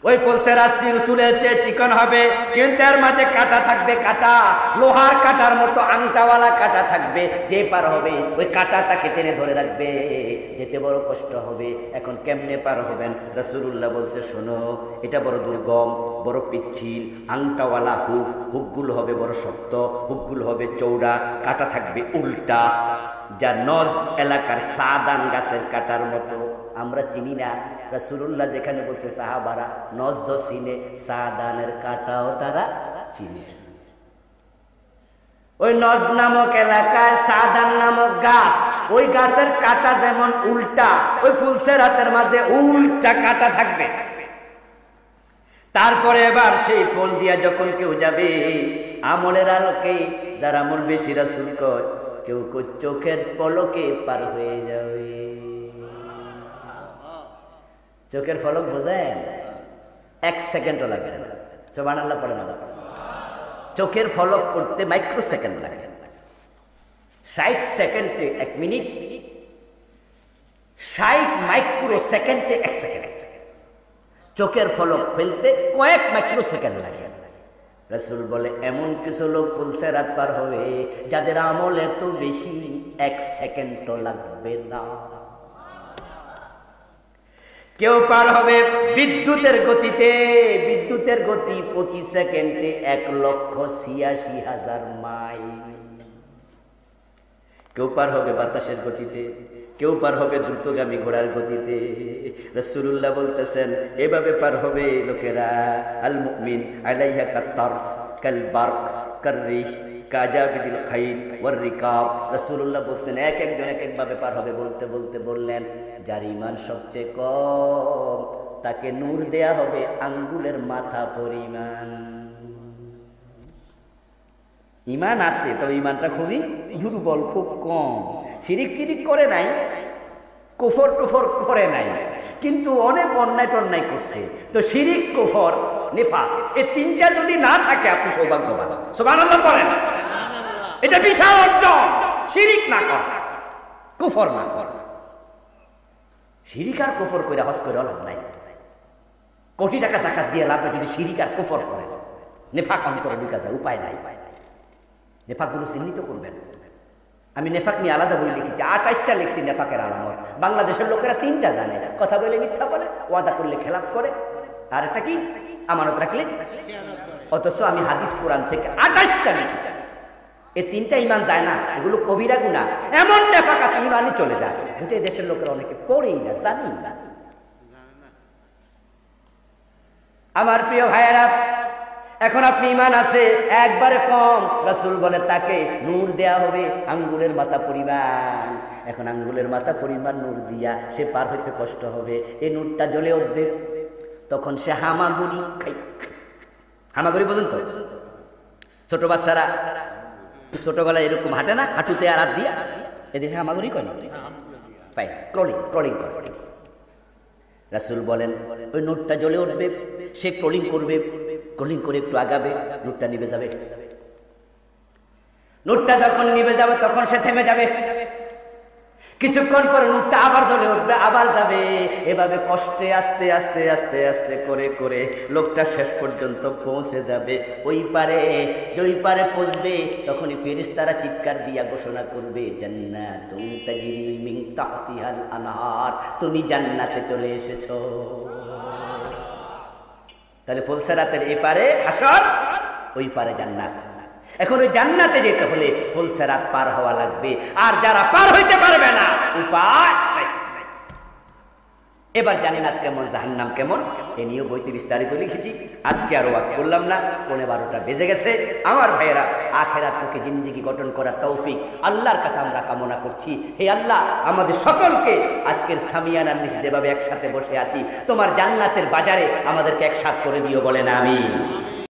ওই পুলসেরাত চুলের চেয়ে চিকন হবে, কিন্তু এর মাঝে কাঁটা থাকবে, কাঁটা লোহার কাঁটার মতো আংটাওয়ালা কাঁটা থাকবে। যে পার হবে ওই কাঁটা তাকে টেনে ধরে রাখবে, যেতে বড় কষ্ট হবে। এখন কেমনে পার হবেন? রাসূলুল্লাহ বলছে শোনো, এটা বড় দুর্গম, বড় পিচ্ছিল, আংটাওয়ালা হুক, হুকগুলো হবে বড় শক্ত, হুকগুলো হবে চৌড়া, কাঁটা থাকবে উল্টা, যা নজ এলাকার সাদান গাছের কাঁটার মতো। আমরা চিনি না, রাসূলুল্লাহ যেখানে বলছে সাহাবারা নজদ চিনে, সাদানের কাঁটাও তারা চিনে। ওই নজ নামক এলাকায় সাদান নামক গাছ, ওই গাছের কাঁটা যেমন উল্টা, ওই পুলসেরাতের মাঝে উল্টা কাঁটা থাকবে। তারপরে এবার সেই ফুল দিয়া যখন কেউ যাবে আমলের আলোকে, যার আমল বেশি রাসূল কয় কেউ চোখের পলকে পার হয়ে যাবে। চোখের ফলক বোঝেন? 1 সেকেন্ডও লাগে না। সুবহানাল্লাহ পড়ে না? চোখের ফলক করতে মাইক্রো সেকেন্ড লাগে। 60 সেকেন্ডে 1 মিনিট, 60 মাইক্রো সেকেন্ডে 1 সেকেন্ড। চোখের ফলক ফেলতে কয়েক মাইক্রো সেকেন্ড লাগে। রাসূল বলে এমন কিছু লোক পুলসেরাত পার হবে যাদের আমল এত বেশি 1 সেকেন্ডও লাগবে না। কেউ পার হবে বিদ্যুতের গতিতে, বিদ্যুতের গতি প্রতি সেকেন্ডে 1,86,000 মাইল। কেউ পার হবে বাতাসের গতিতে, কেউ পার হবে দ্রুতগামী ঘোড়ার গতিতে। রাসূলুল্লাহ বলতেছেন এভাবে পার হবে লোকেরা। আল মুমিন আলাইহা কাত-তারফ কাল বারক কাররিহ কাজাবিদিল খাইল ওয়ার রিকাব। রাসূলুল্লাহ বলছেন এক একজন এক এক ভাবে পার হবে। বলতে বলতে বললেন যার ঈমান সবচেয়ে কম তাকে নূর দেয়া হবে আঙ্গুলের মাথা পরিমাণ। ঈমান আছে, তবে ঈমানটা খুবই দুর্বল, খুব কম। শিরিক কিরিক করে নাই, কুফর টুফর করে নাই, কিন্তু অনেক অন্যায় টন্যায় করছে। তো শিরিক, কুফর, নিফাক এই তিনটা যদি না থাকে আপনি সৌভাগ্যবান। সুবহানাল্লাহ বলেন। এটা বিশাল অর্জন। শিরিক না কর, কুফর না কর। শিরিক আর কুফর করে হজ করে লাভ নাই। কোটি টাকা যাকাত দিয়ে লাভ যদি শিরিক আর কুফর করে, নেফাক অন্তরে ঢুকে যায়, উপায় নাই। নেফাকগুলো চিহ্নিত করবেন। আমি নেফাক নিয়ে আলাদা বই লিখেছি, 28টা লিখছি নেফাকের আলামত। বাংলাদেশের লোকেরা 3টা জানে, কথা বলে মিথ্যা বলে, ওয়াদা করলে খেলাপ করে, আর এটা কি আমানত রাখলে। অথচ আমি হাদিস কোরআন থেকে 28টা লিখেছি। এই 3টা ঈমান যায় না, এগুলো কবিরা গুনাহ। এমন নেফাক আছে ঈমানই চলে যায়, যেটা দেশের লোকেরা অনেকে পড়েই না, জানি না। আমার প্রিয় ভাইয়েরা, এখন আপনি ঈমান আছে একবারে কম, রাসূল বলে তাকে নূর দেয়া হবে আঙ্গুলের মাথা পরিমাণ। এখন আঙ্গুলের মাথা পরিমাণ নূর দিয়া সে পার হইতে কষ্ট হবে। এই নূরটা জ্বলে উঠবে, তখন সে হামাগুড়ি খাই। হামাগুড়ি পর্যন্ত ছোট বাচ্চারা ছোট গলায় এরকম হাঁটে না, হাঁটুতে আর হাত দিয়া, এদেশে হামাগুড়ি করে পাই, ক্রলিং করে। রাসূল বলেন ওই নূরটা জ্বলে উঠবে, সে ক্রলিং করবে, ক্রলিং করে একটু আগাবে, নূরটা নিভে যাবে। নূরটা যখন নিভে যাবে তখন সে থেমে যাবে। কিছুক্ষণ পরে নূরটা আবার জ্বলে উঠবে, আবার যাবে। এভাবে কষ্টে আস্তে আস্তে আস্তে আস্তে করে করে লোকটা শেষ পর্যন্ত পৌঁছে যাবে ওই পারে। যেই পারে পৌঁছবে তখনই ফেরেশতারা চিৎকার দিয়া ঘোষণা করবে জান্নাতুন তাজরি মিন তাহতিহাল আনহার, তুমি জান্নাতে চলে এসেছো। তাহলে ফুলসেরাতের এই পারে হাসর, ওই পারে জান্নাত। এখন ওই জান্নাতে যেতে হলে ফুলসেরাত পার হওয়া লাগবে। আর যারা পার হইতে পারবে না, উপায়। এবার জান্নাত কেমন, জাহান্নাম কেমন, এ নিয়েও বইতে বিস্তারিত লিখেছি। আজকে আর ওয়াজ করলাম না, 11:15 বেজে গেছে। আমার ভাইয়েরা, আখিরাত মুখী জিন্দেগি গঠন করার তৌফিক আল্লাহর কাছে আমরা কামনা করছি। হে আল্লাহ, আমাদের সকলকে আজকের সামিয়ানার নিচে যেভাবে একসাথে বসে আছি, তোমার জান্নাতের বাজারে আমাদেরকে একসাথে করে দিও, বলেন আমিন।